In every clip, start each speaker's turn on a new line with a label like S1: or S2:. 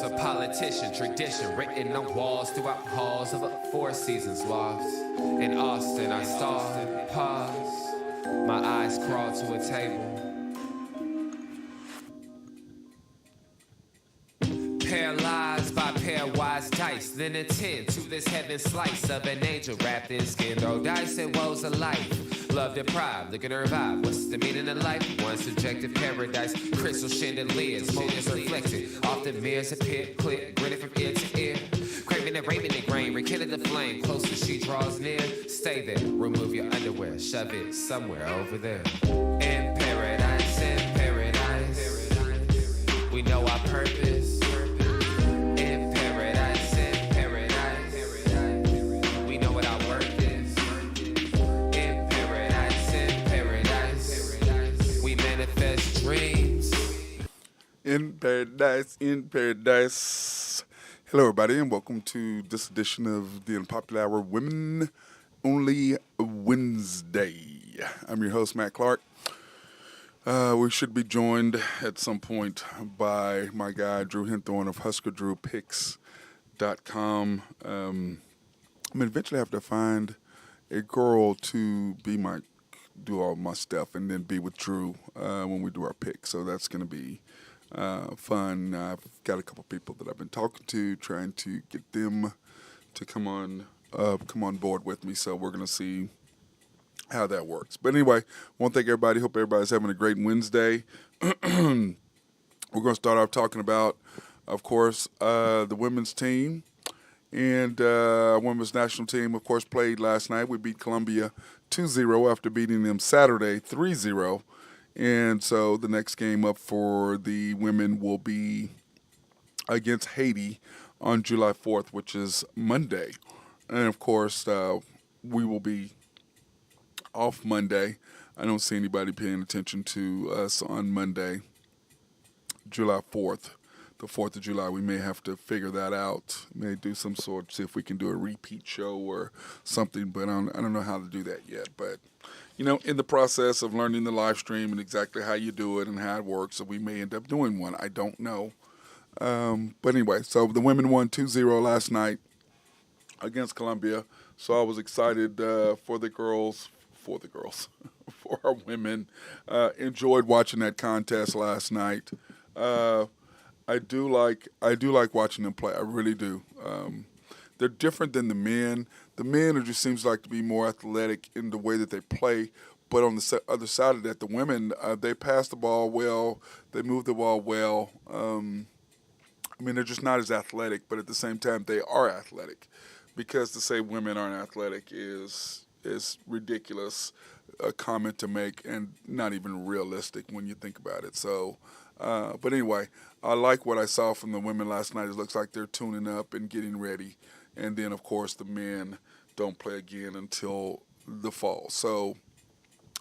S1: A politician, tradition written on walls throughout halls of a Four Seasons loft. In Austin, I stalled, pause, my eyes crawled to a table. Paralyzed by pairwise dice, then attend to this heaven slice of an angel wrapped in skin. Throw dice and woes of life. Love deprived, looking to revive. What's the meaning of life? One subjective paradise. Crystal chandeliers, motives reflected. Often mirrors appear, clear, grinning from ear to ear. Craving and raving and grain, rekindling the flame. Closer she draws near. Stay there, remove your underwear, shove it somewhere over there. In paradise, we know our purpose.
S2: In paradise, in paradise. Hello, everybody, and welcome to this edition of the Unpopular Women Only Wednesday. I'm your host, Matt Clark. We should be joined at some point by my guy, Drew Hinthorn of HuskerDrewPicks.com. Eventually have to find a girl to do all my stuff and then be with Drew when we do our picks. So that's going to be fun. I've got a couple people that I've been talking to, trying to get them to come on board with me. So we're going to see how that works. But anyway, I want to thank everybody. Hope everybody's having a great Wednesday. We're going to start off talking about, of course, the women's team. And women's national team, of course, played last night. We beat Colombia 2-0 after beating them Saturday 3-0. And so the next game up for the women will be against Haiti on July 4th, which is Monday. And, of course, we will be off Monday. I don't see anybody paying attention to us on Monday, July 4th. The 4th of July, we may have to figure that out. May do some sort, see if we can do a repeat show or something, but I don't know how to do that yet. But, in the process of learning the live stream and exactly how you do it and how it works, so we may end up doing one. I don't know. But anyway, so the women won 2-0 last night against Colombia. So I was excited for the girls, for our women. Enjoyed watching that contest last night. I do like watching them play. I really do. They're different than the men. The men just seems like to be more athletic in the way that they play. But on the other side of that, the women, they pass the ball well. They move the ball well. They're just not as athletic, but at the same time, they are athletic. Because to say women aren't athletic is ridiculous, a comment to make, and not even realistic when you think about it. So, but anyway, I like what I saw from the women last night. It looks like they're tuning up and getting ready. And then, of course, the men don't play again until the fall. So,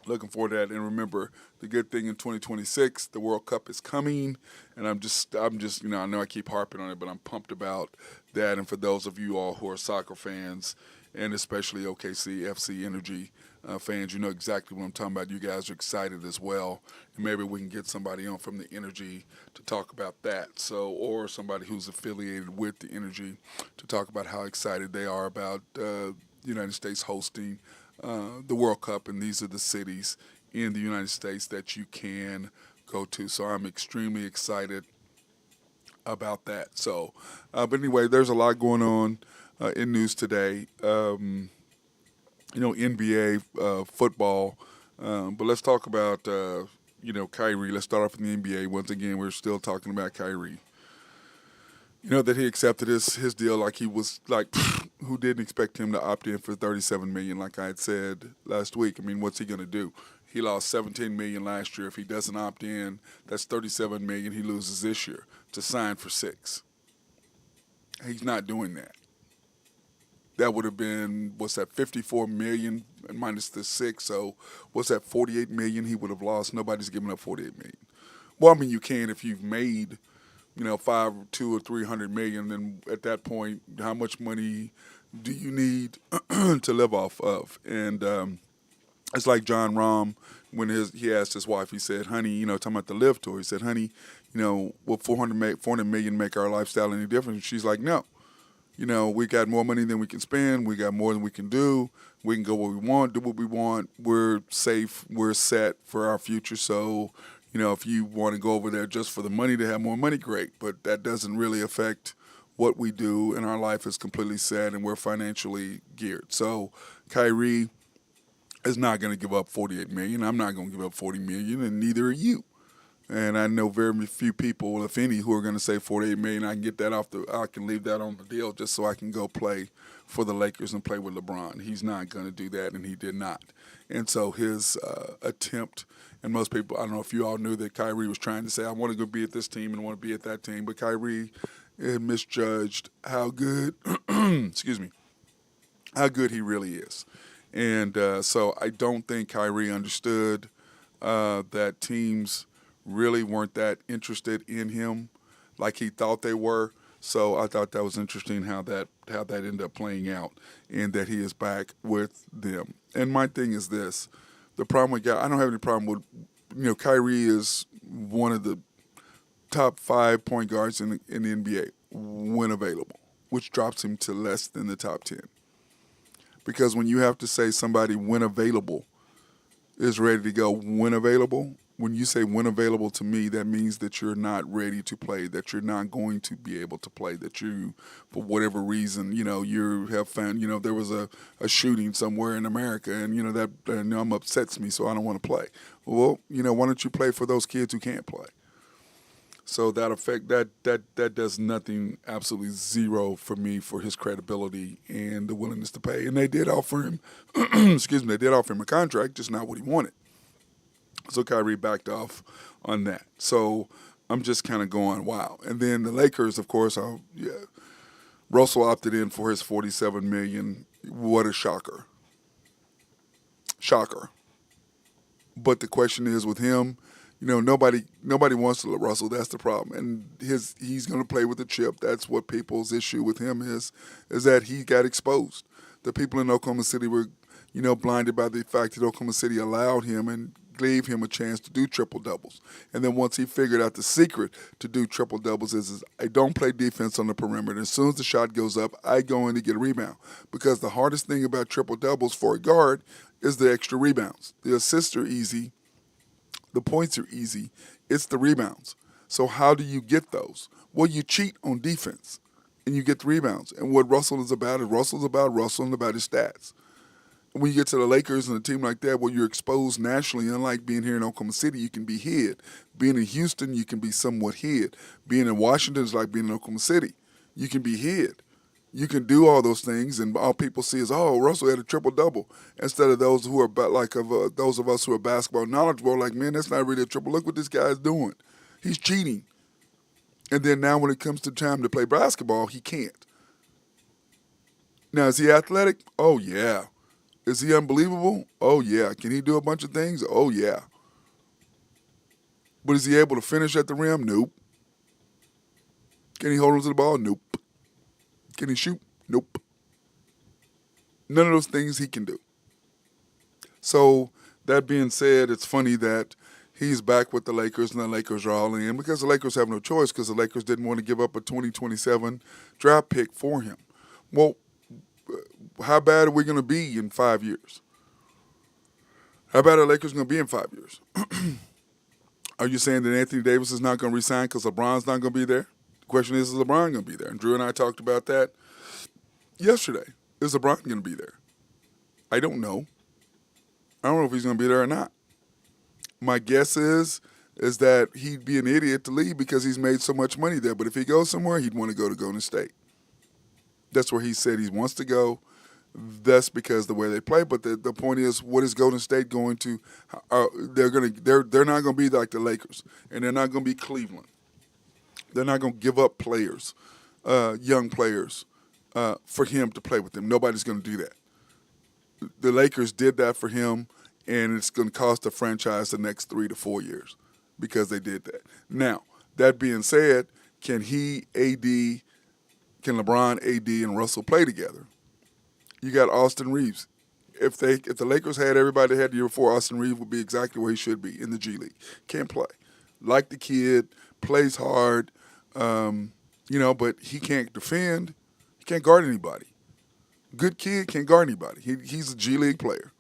S2: looking forward to that. And remember, the good thing in 2026, the World Cup is coming. And I'm just, I know I keep harping on it, but I'm pumped about that. And for those of you all who are soccer fans, and especially OKC, FC Energy fans, you know exactly what I'm talking about. You guys are excited as well. And maybe we can get somebody on from the Energy to talk about that. So, or somebody who's affiliated with the Energy to talk about how excited they are about the United States hosting the World Cup. And these are the cities in the United States that you can go to. So I'm extremely excited about that. So, but anyway, there's a lot going on in news today. NBA football. But let's talk about, Kyrie. Let's start off in the NBA. Once again, we're still talking about Kyrie. That he accepted his deal like he was like, who didn't expect him to opt in for $37 million, like I had said last week. What's he going to do? He lost $17 million last year. If he doesn't opt in, that's $37 million he loses this year to sign for $6 million. He's not doing that. That would have been, $54 million minus the $6 million. So $48 million he would have lost? Nobody's giving up $48 million. Well, you can if you've made, $200 or $300 million. Then at that point, how much money do you need to live off of? And it's like John Rahm when he asked his wife. He said, "Honey, talking about the Live Tour." He said, "Honey, will 400 million make our lifestyle any different? And she's like, no. We got more money than we can spend. We got more than we can do. We can go where we want, do what we want. We're safe. We're set for our future. So, if you want to go over there just for the money to have more money, great. But that doesn't really affect what we do, and our life is completely set, and we're financially geared. So, Kyrie is not going to give up 48 million. I'm not going to give up 40 million, and neither are you. And I know very few people, if any, who are going to say 48 million. I can get that I can leave that on the deal just so I can go play for the Lakers and play with LeBron. He's not going to do that, and he did not. And so his attempt, and most people, I don't know if you all knew that Kyrie was trying to say, I want to go be at this team and I want to be at that team. But Kyrie misjudged how good, excuse me, how good he really is. And so I don't think Kyrie understood that teams really weren't that interested in him like he thought they were. So I thought that was interesting how that ended up playing out, and that he is back with them. And my thing is this: the problem with I don't have any problem with Kyrie is one of the top 5 point guards in the NBA when available, which drops him to less than the top 10. Because when you have to say somebody when available is ready to go when available, when you say when available to me, that means that you're not ready to play, that you're not going to be able to play, that you, for whatever reason, you have found, there was a shooting somewhere in America and, that upsets me, so I don't want to play. Well, why don't you play for those kids who can't play? So that does nothing, absolutely zero for me for his credibility and the willingness to pay. And they did offer him, they did offer him a contract, just not what he wanted. So Kyrie backed off on that. So I'm just kind of going, wow. And then the Lakers, of course, Russell opted in for his $47 million. What a shocker. Shocker. But the question is with him, nobody wants to let Russell. That's the problem. And he's going to play with the chip. That's what people's issue with him is that he got exposed. The people in Oklahoma City were, blinded by the fact that Oklahoma City allowed him and gave him a chance to do triple-doubles. And then once he figured out the secret to do triple-doubles is I don't play defense on the perimeter. As soon as the shot goes up, I go in to get a rebound. Because the hardest thing about triple-doubles for a guard is the extra rebounds. The assists are easy. The points are easy. It's the rebounds. So how do you get those? Well, you cheat on defense, and you get the rebounds. And what Russell is about Russell and about his stats. When you get to the Lakers and a team like that where you're exposed nationally, unlike being here in Oklahoma City, you can be hid. Being in Houston, you can be somewhat hid. Being in Washington is like being in Oklahoma City. You can be hid. You can do all those things, and all people see is, oh, Russell had a triple-double. Instead of those who are those of us who are basketball knowledgeable, like, man, that's not really a triple. Look what this guy's doing. He's cheating. And then now when it comes to time to play basketball, he can't. Now, is he athletic? Oh, yeah. Is he unbelievable? Oh, yeah. Can he do a bunch of things? Oh, yeah. But is he able to finish at the rim? Nope. Can he hold on to the ball? Nope. Can he shoot? Nope. None of those things he can do. So, that being said, it's funny that he's back with the Lakers and the Lakers are all in because the Lakers have no choice because the Lakers didn't want to give up a 2027 draft pick for him. Well, how bad are we going to be in 5 years? How bad are the Lakers going to be in 5 years? Are you saying that Anthony Davis is not going to resign because LeBron's not going to be there? The question is LeBron going to be there? And Drew and I talked about that yesterday. Is LeBron going to be there? I don't know. I don't know if he's going to be there or not. My guess is that he'd be an idiot to leave because he's made so much money there. But if he goes somewhere, he'd want to go to Golden State. That's where he said he wants to go. That's because the way they play. But the point is, what is Golden State going to? They're not going to be like the Lakers, and they're not going to be Cleveland. They're not going to give up players, young players, for him to play with them. Nobody's going to do that. The Lakers did that for him, and it's going to cost the franchise the next 3 to 4 years because they did that. Now, that being said, can LeBron, AD, and Russell play together? You got Austin Reeves. If the Lakers had everybody they had the year before, Austin Reeves would be exactly where he should be in the G League. Can't play. Like the kid, plays hard, but he can't defend. He can't guard anybody. Good kid, can't guard anybody. He's a G League player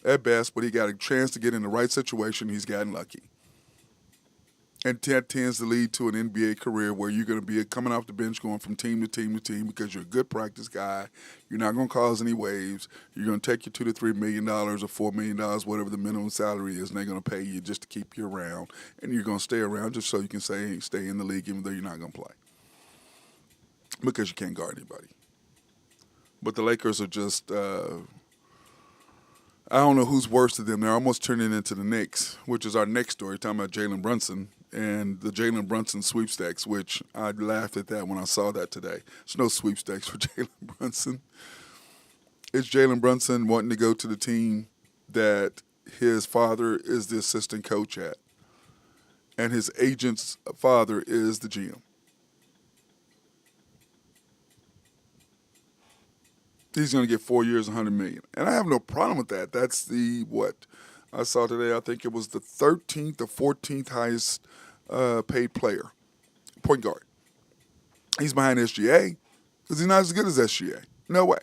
S2: at best, but he got a chance to get in the right situation. He's gotten lucky. And that tends to lead to an NBA career where you're going to be coming off the bench going from team to team to team because you're a good practice guy. You're not going to cause any waves. You're going to take your $2 to $3 million or $4 million, whatever the minimum salary is, and they're going to pay you just to keep you around. And you're going to stay around just so you can stay in the league even though you're not going to play because you can't guard anybody. But the Lakers are just I don't know who's worse to them. They're almost turning into the Knicks, which is our next story, talking about Jalen Brunson and the Jalen Brunson sweepstakes, which I laughed at that when I saw that today. There's no sweepstakes for Jalen Brunson. It's Jalen Brunson wanting to go to the team that his father is the assistant coach at, and his agent's father is the GM. He's going to get 4 years, $100 million. And I have no problem with that. That's what I saw today. I think it was the 13th or 14th highest paid player, point guard. He's behind SGA because he's not as good as SGA. No way.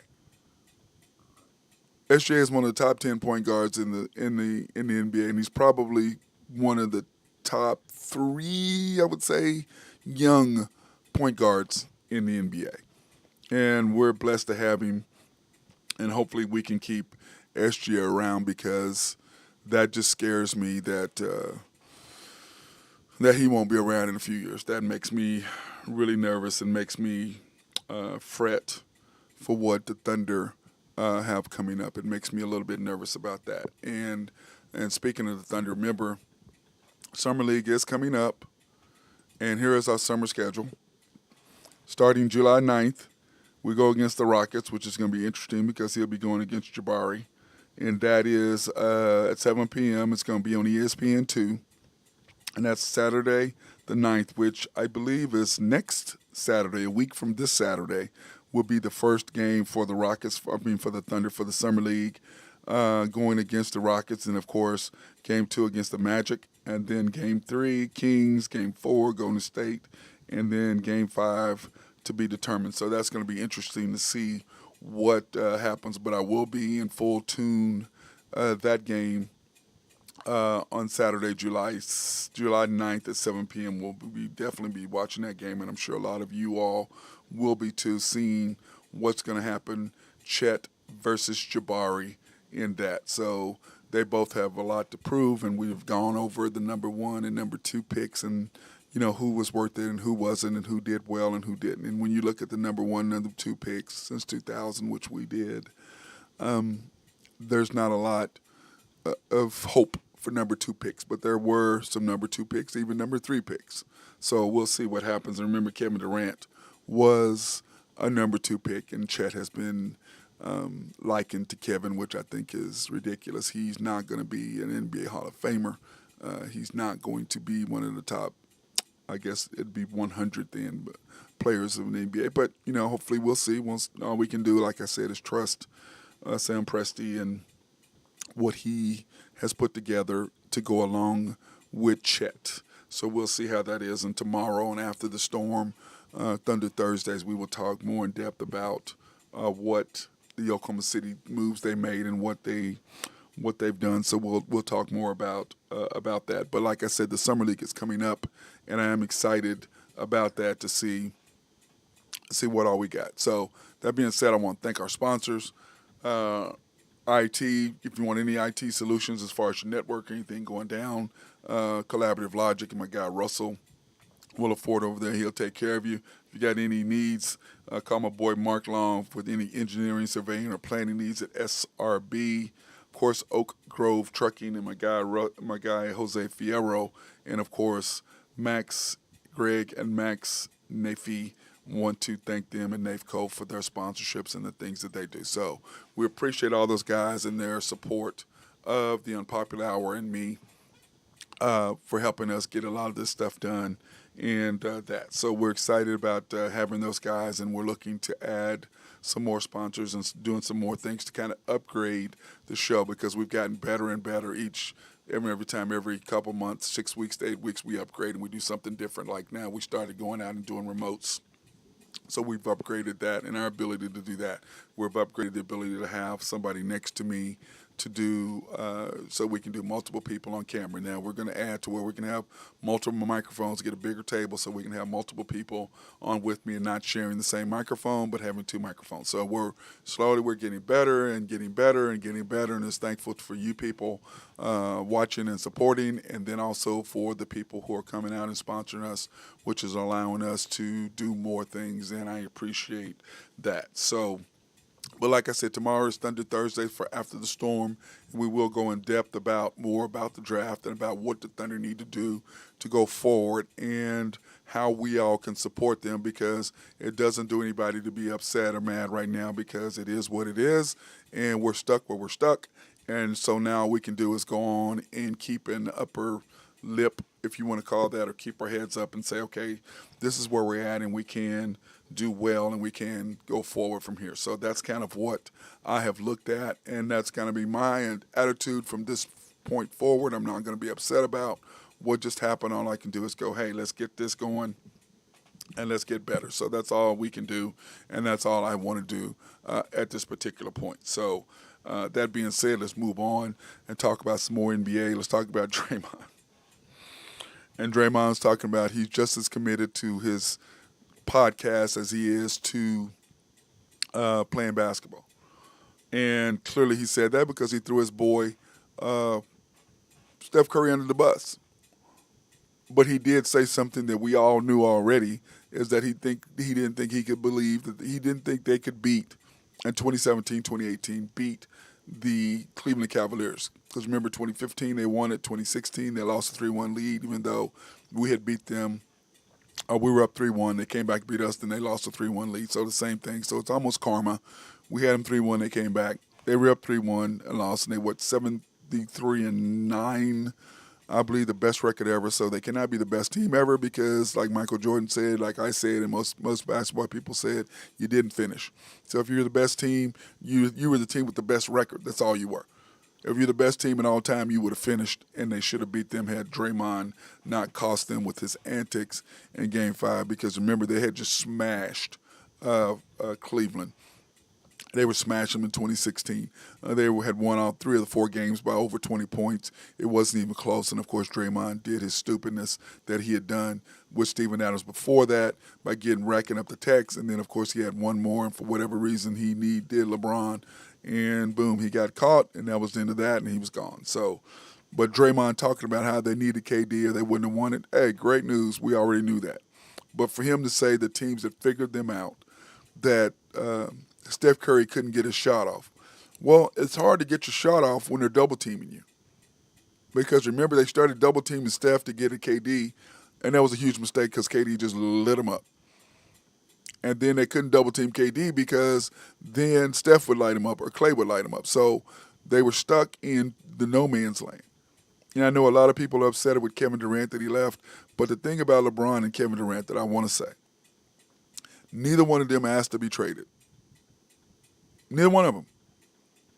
S2: SGA is one of the top 10 point guards in the NBA, and he's probably one of the top 3, I would say, young point guards in the NBA. And we're blessed to have him. And hopefully we can keep SGA around because that just scares me that he won't be around in a few years. That makes me really nervous and makes me fret for what the Thunder have coming up. It makes me a little bit nervous about that. And speaking of the Thunder, remember, Summer League is coming up, and here is our summer schedule. Starting July 9th, we go against the Rockets, which is going to be interesting because he'll be going against Jabari. And that is at 7 p.m. It's going to be on ESPN2. And that's Saturday the 9th, which I believe is next Saturday, a week from this Saturday, will be the first game for the for the Thunder, for the Summer League, going against the Rockets. And, of course, Game 2 against the Magic. And then Game 3, Kings. Game 4, Golden State. And then Game 5 to be determined. So that's going to be interesting to see what happens. But I will be in full tune that game on Saturday, July 9th at 7 p.m. We'll definitely be watching that game, and I'm sure a lot of you all will be too, seeing what's going to happen, Chet versus Jabari in that. So they both have a lot to prove, and we've gone over the number 1 and number 2 picks and who was worth it and who wasn't and who did well and who didn't. And when you look at the number 1 and number 2 picks since 2000, which we did, there's not a lot of hope for number 2 picks. But there were some number 2 picks, even number 3 picks. So we'll see what happens. And remember, Kevin Durant was a number 2 pick, and Chet has been likened to Kevin, which I think is ridiculous. He's not going to be an NBA Hall of Famer. He's not going to be one of the top, I guess it'd be 100 then, players of the NBA. But, hopefully we'll see. All we can do, like I said, is trust Sam Presti and what he has put together to go along with Chet. So we'll see how that is. And tomorrow and after the storm, Thunder Thursdays, we will talk more in depth about what the Oklahoma City moves they made and what they've done. So we'll talk more about that. But like I said, the Summer League is coming up, and I am excited about that to see what all we got. So that being said, I want to thank our sponsors. IT, if you want any IT solutions as far as your network, anything going down, Collaborative Logic and my guy Russell will afford over there. He'll take care of you. If you got any needs, call my boy Mark Long with any engineering, surveying, or planning needs at SRB. Of course, Oak Grove Trucking and my guy Jose Fierro, and of course Greg and Max Nafi. Want to thank them and NAFCO for their sponsorships and the things that they do. So we appreciate all those guys and their support of the Unpopular Hour and me for helping us get a lot of this stuff done and that. So we're excited about having those guys, and we're looking to add some more sponsors and doing some more things to kind of upgrade the show because we've gotten better and better each Every time, every couple months, 6 weeks to 8 weeks, we upgrade and we do something different. Like now, we started going out and doing remotes. So we've upgraded that and our ability to do that. We've upgraded the ability to have somebody next to me to do, so we can do multiple people on camera. Now we're going to add to where we can have multiple microphones, get a bigger table so we can have multiple people on with me and not sharing the same microphone, but having two microphones. So we're getting better and getting better and getting better, and it's thankful for you people watching and supporting, and then also for the people who are coming out and sponsoring us, which is allowing us to do more things, and I appreciate that. So, but like I said, tomorrow is Thunder Thursday for after the storm, and we will go in depth about more about the draft and about what the Thunder need to do to go forward and how we all can support them, because it doesn't do anybody to be upset or mad right now, because it is what it is, and we're stuck where we're stuck. And so now all we can do is go on and keep an upper lip, if you want to call that, or keep our heads up and say, okay, this is where we're at, and we can do well and we can go forward from here. So that's kind of what I have looked at, and that's going to be my attitude from this point forward. I'm not going to be upset about what just happened. All I can do is go, hey, let's get this going and let's get better. So that's all we can do, and that's all I want to do at this particular point. So that being said, let's move on and talk about some more NBA. Let's talk about Draymond. And Draymond's talking about he's just as committed to his podcast as he is to playing basketball. And clearly he said that because he threw his boy Steph Curry under the bus. But he did say something that we all knew already, is that he didn't think he could believe that he didn't think they could beat in 2017, 2018, beat the Cleveland Cavaliers. Because remember, 2015 they won it, 2016 they lost a 3-1 lead, even though we had beat them. We were up 3-1. They came back and beat us, then they lost a 3-1 lead. So the same thing. So it's almost karma. We had them 3-1. They came back. They were up 3-1 and lost, and they went 73-9. I believe the best record ever. So they cannot be the best team ever because, like Michael Jordan said, like I said, and most basketball people said, you didn't finish. So if you're the best team, you were the team with the best record. That's all you were. If you're the best team in all time, you would have finished, and they should have beat them had Draymond not cost them with his antics in Game 5, because remember, they had just smashed Cleveland. They were smashing them in 2016. They had won all 3 of the 4 games by over 20 points. It wasn't even close, and of course, Draymond did his stupidness that he had done with Steven Adams before that by racking up the techs, and then, of course, he had one more, and for whatever reason, he did LeBron. And boom, he got caught, and that was the end of that, and he was gone. So, but Draymond talking about how they needed KD or they wouldn't have won it. Hey, great news. We already knew that. But for him to say the teams that figured them out, that Steph Curry couldn't get his shot off. Well, it's hard to get your shot off when they're double teaming you. Because remember, they started double teaming Steph to get at KD, and that was a huge mistake because KD just lit him up. And then they couldn't double team KD because then Steph would light him up or Clay would light him up. So they were stuck in the no man's land. And I know a lot of people are upset with Kevin Durant that he left, but the thing about LeBron and Kevin Durant that I want to say, neither one of them asked to be traded. Neither one of them.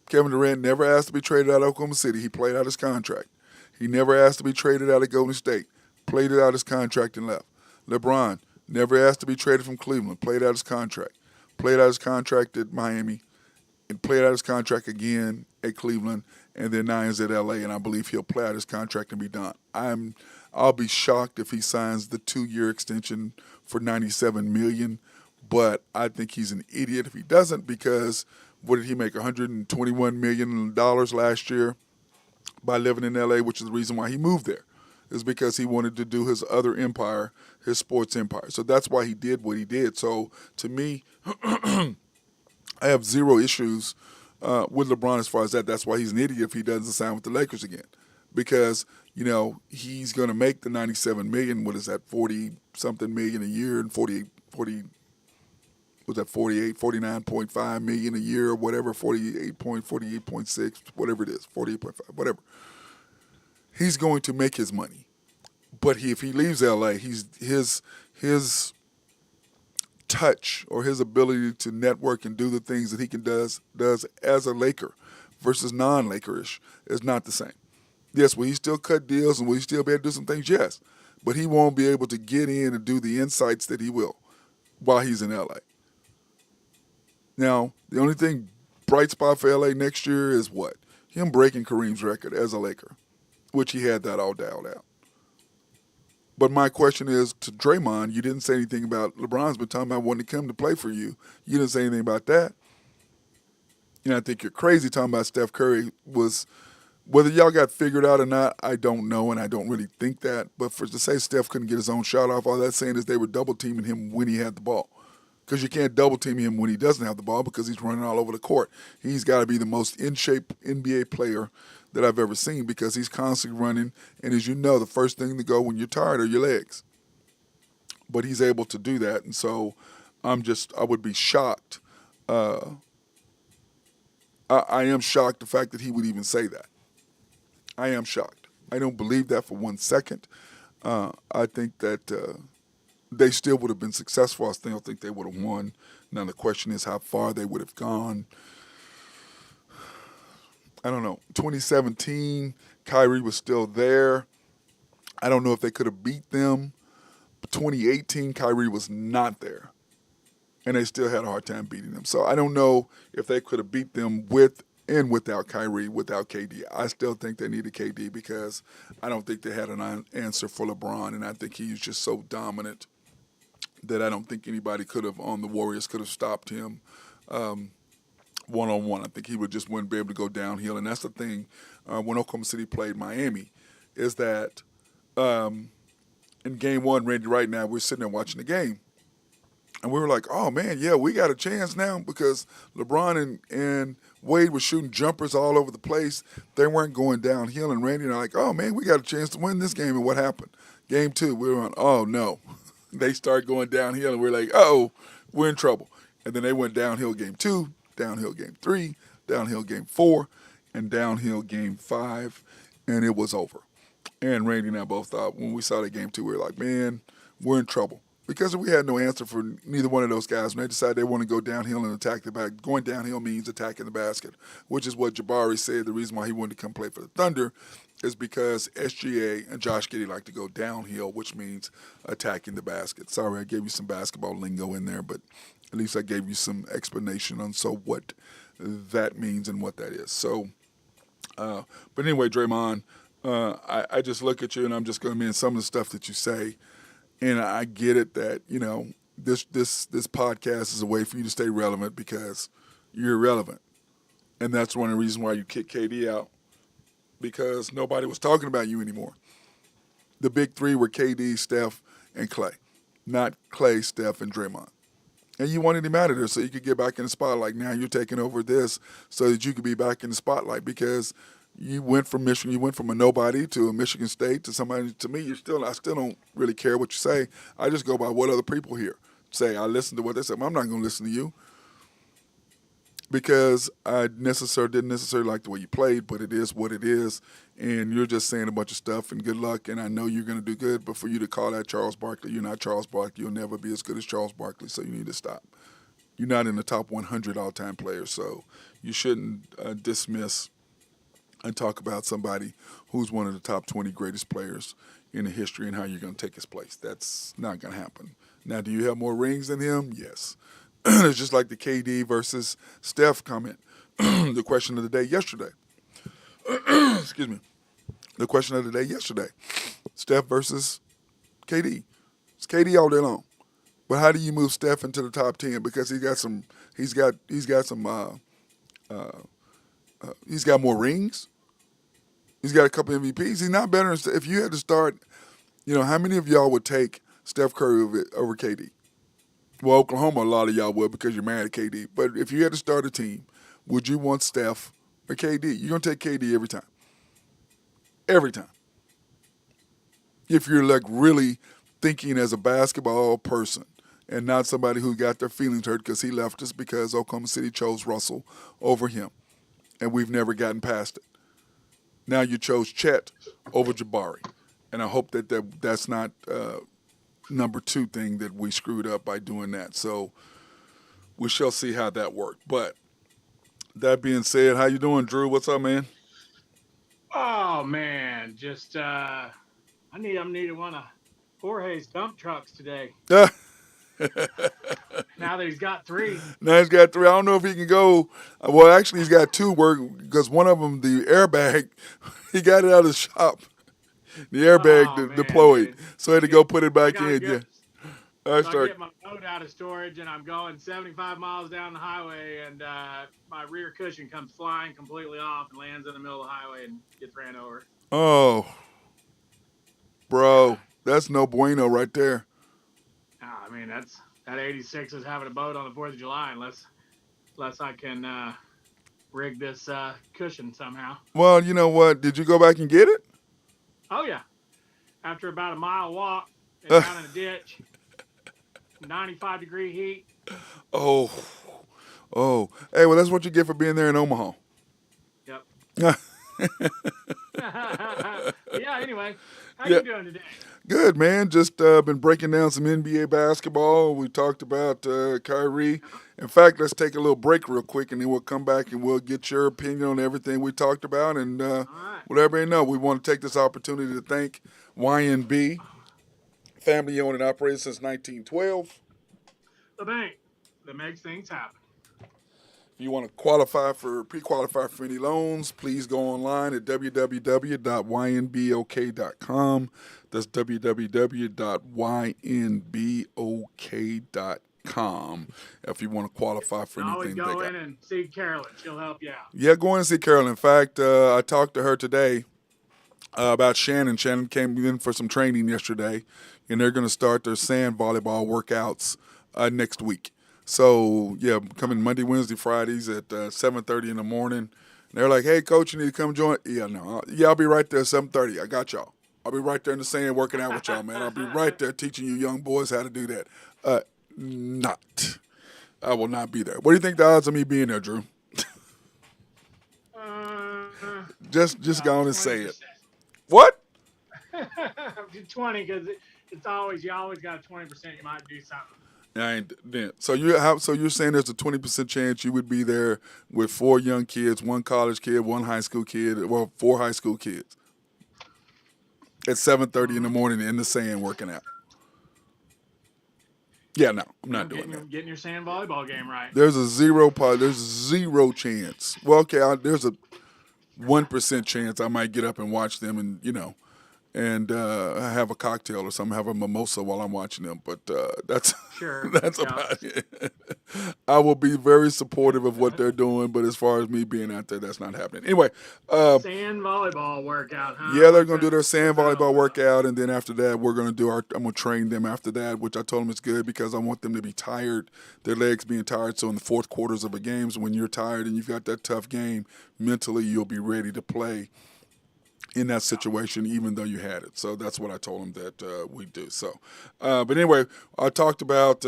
S2: Kevin Durant never asked to be traded out of Oklahoma City. He played out his contract. He never asked to be traded out of Golden State. Played it out his contract and left. LeBron never asked to be traded from Cleveland. Played out his contract. Played out his contract at Miami. And played out his contract again at Cleveland. And then now he's at L.A. And I believe he'll play out his contract and be done. I'll be shocked if he signs the 2-year extension for $97 million. But I think he's an idiot if he doesn't, because what did he make, $121 million last year by living in L.A., which is the reason why he moved there, is because he wanted to do his other empire, his sports empire. So that's why he did what he did. So to me, I have zero issues with LeBron as far as that. That's why he's an idiot if he doesn't sign with the Lakers again, because, you know, he's going to make the $97 million. What is that, 40-something million a year, and 49.5 million a year or whatever, 48.6, whatever it is, 48.5, whatever. He's going to make his money. But if he leaves LA, his touch or his ability to network and do the things that he does as a Laker versus non-Lakerish is not the same. Yes, will he still cut deals and will he still be able to do some things? Yes. But he won't be able to get in and do the insights that he will while he's in LA. Now, the only thing bright spot for LA next year is what? Him breaking Kareem's record as a Laker, which he had that all dialed out. But my question is to Draymond, you didn't say anything about LeBron's been talking about wanting to come to play for you. You didn't say anything about that. I think you're crazy talking about Steph Curry was whether y'all got figured out or not, I don't know, and I don't really think that. But for to say Steph couldn't get his own shot off, all that's saying is they were double teaming him when he had the ball. Because you can't double team him when he doesn't have the ball because he's running all over the court. He's got to be the most in shape NBA player that I've ever seen because he's constantly running. And as you know, the first thing to go when you're tired are your legs. But he's able to do that. And so I would be shocked. I am shocked the fact that he would even say that. I am shocked. I don't believe that for 1 second. I think that they still would have been successful. I still think they would have won. Now the question is how far they would have gone. I don't know. 2017, Kyrie was still there. I don't know if they could have beat them. But 2018, Kyrie was not there. And they still had a hard time beating them. So I don't know if they could have beat them with and without Kyrie, without KD. I still think they needed KD because I don't think they had an answer for LeBron. And I think he was just so dominant that I don't think anybody could have, on the Warriors, could have stopped him one-on-one. I think he would just wouldn't be able to go downhill. And that's the thing when Oklahoma City played Miami is that in game one, Randy, right now, we're sitting there watching the game. And we were like, oh, man, yeah, we got a chance now because LeBron and Wade were shooting jumpers all over the place. They weren't going downhill. And Randy and I were like, oh, man, we got a chance to win this game. And what happened? Game two, we were on, oh, no. They started going downhill, and we're like, oh, we're in trouble. And then they went downhill game two, downhill game three, downhill game four, and downhill game five, and it was over. And Randy and I both thought when we saw that game two, we were like, man, we're in trouble. Because we had no answer for neither one of those guys. When they decided they want to go downhill and attack the basket, going downhill means attacking the basket, which is what Jabari said. The reason why he wanted to come play for the Thunder is because SGA and Josh Giddey like to go downhill, which means attacking the basket. Sorry, I gave you some basketball lingo in there, but at least I gave you some explanation on what that means and what that is. So, but anyway, Draymond, I just look at you and I'm just going to mean some of the stuff that you say. And I get it that, this podcast is a way for you to stay relevant because you're irrelevant. And that's one of the reasons why you kicked KD out, because nobody was talking about you anymore. The big three were KD, Steph, and Clay, not Clay, Steph, and Draymond. And you wanted him out of there so you could get back in the spotlight. Now you're taking over this so that you could be back in the spotlight because you went from Michigan, you went from a nobody to a Michigan State to somebody. To me, I still don't really care what you say. I just go by what other people here say. I listen to what they say. I'm not going to listen to you because I didn't necessarily like the way you played, but it is what it is, and you're just saying a bunch of stuff. And good luck. And I know you're going to do good, but for you to call that Charles Barkley, you're not Charles Barkley. You'll never be as good as Charles Barkley. So you need to stop. You're not in the top 100 all-time players, so you shouldn't dismiss and talk about somebody who's one of the top 20 greatest players in the history and how you're going to take his place. That's not going to happen. Now, do you have more rings than him? Yes. It's just like the KD versus Steph comment. The question of the day yesterday. Excuse me. The question of the day yesterday. Steph versus KD. It's KD all day long. But how do you move Steph into the top 10? Because he's got more rings. He's got a couple MVPs. He's not better than Steph. If you had to start, how many of y'all would take Steph Curry over KD? Well, Oklahoma, a lot of y'all would because you're mad at KD. But if you had to start a team, would you want Steph or KD? You're going to take KD every time. Every time. If you're really thinking as a basketball person and not somebody who got their feelings hurt because he left us because Oklahoma City chose Russell over him. And we've never gotten past it. Now you chose Chet over Jabari. And I hope that's not number two thing that we screwed up by doing that. So we shall see how that worked. But that being said, how you doing, Drew? What's up, man?
S3: Oh man, just I'm needing one of Jorge's dump trucks today.
S2: now
S3: Now that he's got three.
S2: he's got three. I don't know if he can go. Well, actually, he's got two work because one of them, the airbag, he got it out of the shop. The airbag
S3: Oh man,
S2: deployed,
S3: dude.
S2: so I had
S3: I
S2: to go
S3: get
S2: put it
S3: I
S2: back
S3: gotta
S2: in. Yeah,
S3: get
S2: I
S3: so I
S2: start.
S3: get my boat out of storage and I'm going 75 miles down the highway and my rear cushion comes flying completely off and lands in the middle of the highway and gets ran over.
S2: Oh,
S3: Yeah.
S2: bro, that's no bueno right there.
S3: I mean that 86 is having a boat on the 4th of July unless I can rig this cushion somehow.
S2: Well, you know what? Did you go back and get it?
S3: Oh yeah. After about a mile walk and down in a ditch, 95-degree heat.
S2: oh, oh. Hey, well, that's what you get for being there in Omaha.
S3: Yep.
S2: yeah,
S3: But yeah, anyway, how you doing today?
S2: good man. Just been breaking down some NBA basketball. We talked about Kyrie. In fact, let's take a little break real quick, and then we'll come back and we'll get your opinion on everything we talked about and
S3: All right.
S2: let everybody know. We want to take this opportunity to thank YNB, family owned and operated since 1912.
S3: The bank that makes things happen.
S2: If you want to pre-qualify for any loans, please go online at www.ynbok.com. That's www.ynbok.com. If you want to qualify for
S3: And always
S2: anything they
S3: go
S2: got.
S3: in and see Carolyn. She'll help you out.
S2: Yeah, go in and see Carol. In fact, I talked to her today about Shannon. Shannon came in for some training yesterday, and they're going to start their sand volleyball workouts next week. So yeah, coming Monday, Wednesday, Fridays at 7:30 in the morning. And they're like, "Hey, coach, you need to come join." Yeah, no, yeah, I'll be right there at 7:30. I got y'all. I'll be right there in the sand working out with y'all, man. I'll be right there teaching you young boys how to do that. Not. I will not be there. What do you think the odds of me being there, Drew? Just go on and say it.
S3: 20%.
S2: What?
S3: 20 because it's always you always got a 20% you might do something.
S2: I ain't then. So you're saying there's a 20% chance you would be there with four young kids, one college kid, one high school kid, well, four high school kids at 7:30 in the
S3: Mm-hmm.
S2: morning in the sand working out. Yeah, no, I'm
S3: You know,
S2: not doing that.
S3: getting your sand volleyball game right.
S2: There's zero chance. Well, okay, there's a 1% chance I might get up and watch them, and and have a cocktail or something, have a mimosa while I'm watching them. But that's
S3: Sure.
S2: that's
S3: Yeah.
S2: about it. I will be very supportive of what they're doing, but as far as me being out there, that's not happening. Anyway,
S3: Sand volleyball workout, huh?
S2: yeah, they're
S3: What's
S2: gonna do
S3: that?
S2: their sand
S3: What's that all
S2: volleyball
S3: about?
S2: workout, and then after that, we're gonna do I'm gonna train them after that, which I told them is good because I want them to be tired, their legs being tired. So in the fourth quarters of a game, when you're tired and you've got that tough game, mentally you'll be ready to play in that situation, even though you had it. So that's what I told him that we do. So, but anyway, I talked about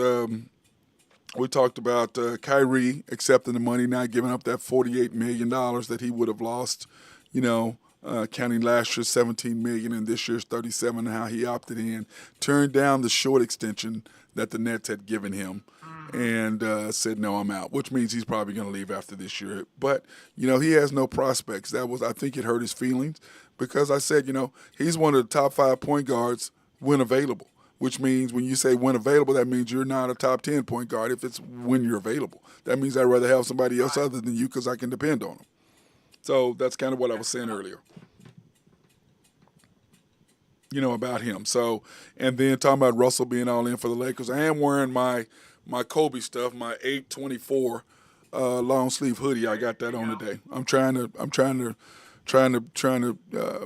S2: we talked about Kyrie accepting the money, not giving up that $48 million that he would have lost. You know. Counting last year's 17 million and this year's 37, and how he opted in, turned down the short extension that the Nets had given him,
S3: Mm-hmm.
S2: and said no, I'm out. Which means he's probably going to leave after this year. But he has no prospects. I think it hurt his feelings because I said he's one of the top 5 point guards when available. Which means when you say when available, that means you're not a top 10 point guard if it's when you're available. That means I'd rather have somebody else
S3: Right.
S2: other than you because I can depend on them. So that's kind of what I was saying
S3: Yep.
S2: earlier. About him. So, and then talking about Russell being all in for the Lakers. I am wearing my Kobe stuff, my 824 long sleeve hoodie. I
S3: There
S2: got that
S3: you
S2: on
S3: go.
S2: today. I'm trying to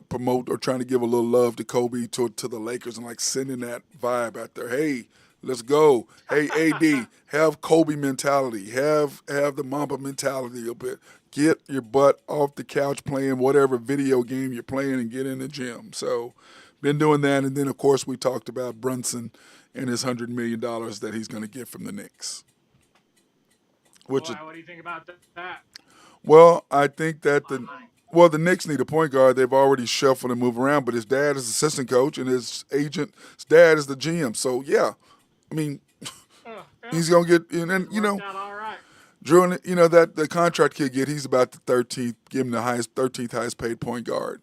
S2: promote or trying to give a little love to Kobe to the Lakers and like sending that vibe out there. Hey, let's go. Hey, AD, have Kobe mentality. Have the Mamba mentality a bit. Get your butt off the couch playing whatever video game you're playing and get in the gym. So, been doing that, and then of course we talked about Brunson and his $100 million that he's going to get from the Knicks. Which
S3: Boy,
S2: is
S3: what do you think about that?
S2: well, I think
S3: It's
S2: that
S3: a lot of money.
S2: the Knicks need a point guard. They've already shuffled and moved around, but his dad is assistant coach and his dad is the GM. So yeah, I mean
S3: Yeah,
S2: he's gonna get and then
S3: it's worked out all right.
S2: Drew, that the contract he'll get, he's about the 13th, give him the 13th highest paid point guard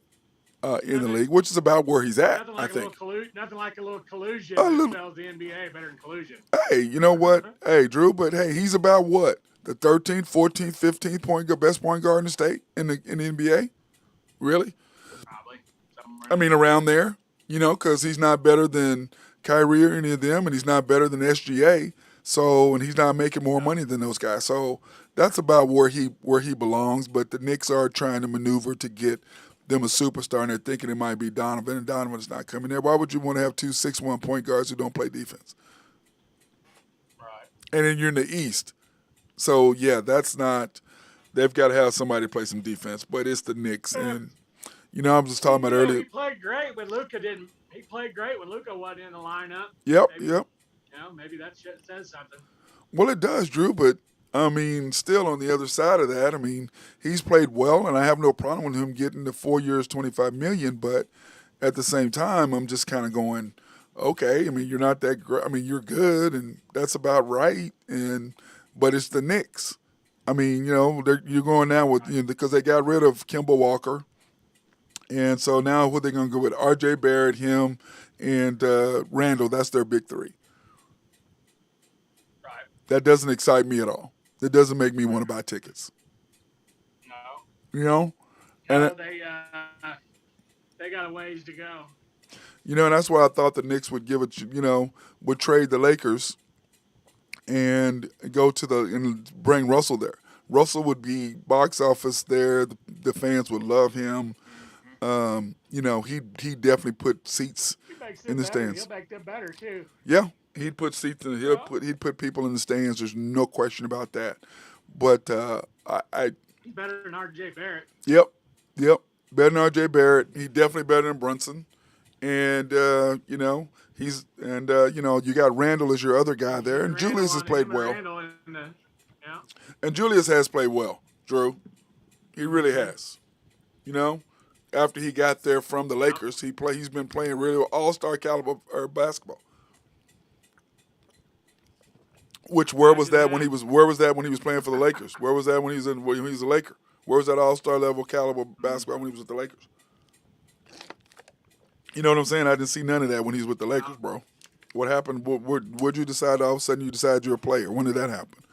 S2: in the
S3: Nothing,
S2: league, which is about where he's at,
S3: nothing
S2: I
S3: like a little
S2: think.
S3: nothing like a little collusion
S2: A
S3: that
S2: little.
S3: spells the NBA better than collusion.
S2: Hey, you know what? Hey, Drew, but hey, he's about what? The 13th, 14th, 15th best point guard in the state in the NBA? Really?
S3: Probably somewhere
S2: I
S3: in
S2: mean,
S3: there.
S2: around there, because he's not better than Kyrie or any of them, and he's not better than SGA. So, and he's not making more
S3: No,
S2: money than those guys. So that's about where he belongs. But the Knicks are trying to maneuver to get them a superstar, and they're thinking it might be Donovan, and Donovan's not coming there. Why would you want to have two 6'1" point guards who don't play defense?
S3: right.
S2: And then you're in the East. So yeah, that's not. They've got to have somebody play some defense, but it's the Knicks, and I was just talking about earlier.
S3: He played great when Luca didn't. He played great when Luca wasn't in the lineup.
S2: Yep,
S3: Maybe
S2: yep.
S3: maybe that shit says something.
S2: Well, it does, Drew, but I mean, still on the other side of that, I mean, he's played well, and I have no problem with him getting the 4 years, $25 million. But at the same time, I'm just kind of going, okay. I mean, you're not that great. I mean, you're good, and that's about right. But it's the Knicks. I mean, you're going now with because they got rid of Kemba Walker, and so now what they're going to go with R.J. Barrett, him, and Randall. That's their big three.
S3: Right.
S2: That doesn't excite me at all. It doesn't make me want to buy tickets.
S3: No.
S2: You know, and
S3: No, they got a ways to go.
S2: and that's why I thought the Knicks would give it. Would trade the Lakers and go to and bring Russell there. Russell would be box office there. The fans would love him. He definitely put seats
S3: He makes
S2: in
S3: them
S2: the
S3: better.
S2: stands.
S3: He'll make them better too.
S2: Yeah, he'd put seats in. He'd put people in the stands. There's no question about that. But
S3: He's better than R.J. Barrett.
S2: yep, better than R.J. Barrett. He's definitely better than Brunson. And you got Randall as your other guy there, and
S3: Randall
S2: Julius has
S3: on
S2: played
S3: him and
S2: well.
S3: Randall in the, yeah.
S2: And Julius has played well, Drew. He really has. After he got there from the Lakers, he's been playing really all-star caliber basketball. Where was that when he was playing for the Lakers? Where was that when he was a Laker? Where was that all-star level caliber basketball when he was with the Lakers? You know what I'm saying? I didn't see none of that when he was with the Lakers, bro. What happened? What'd you decide? All of a sudden, you decided you're a player. When did that happen?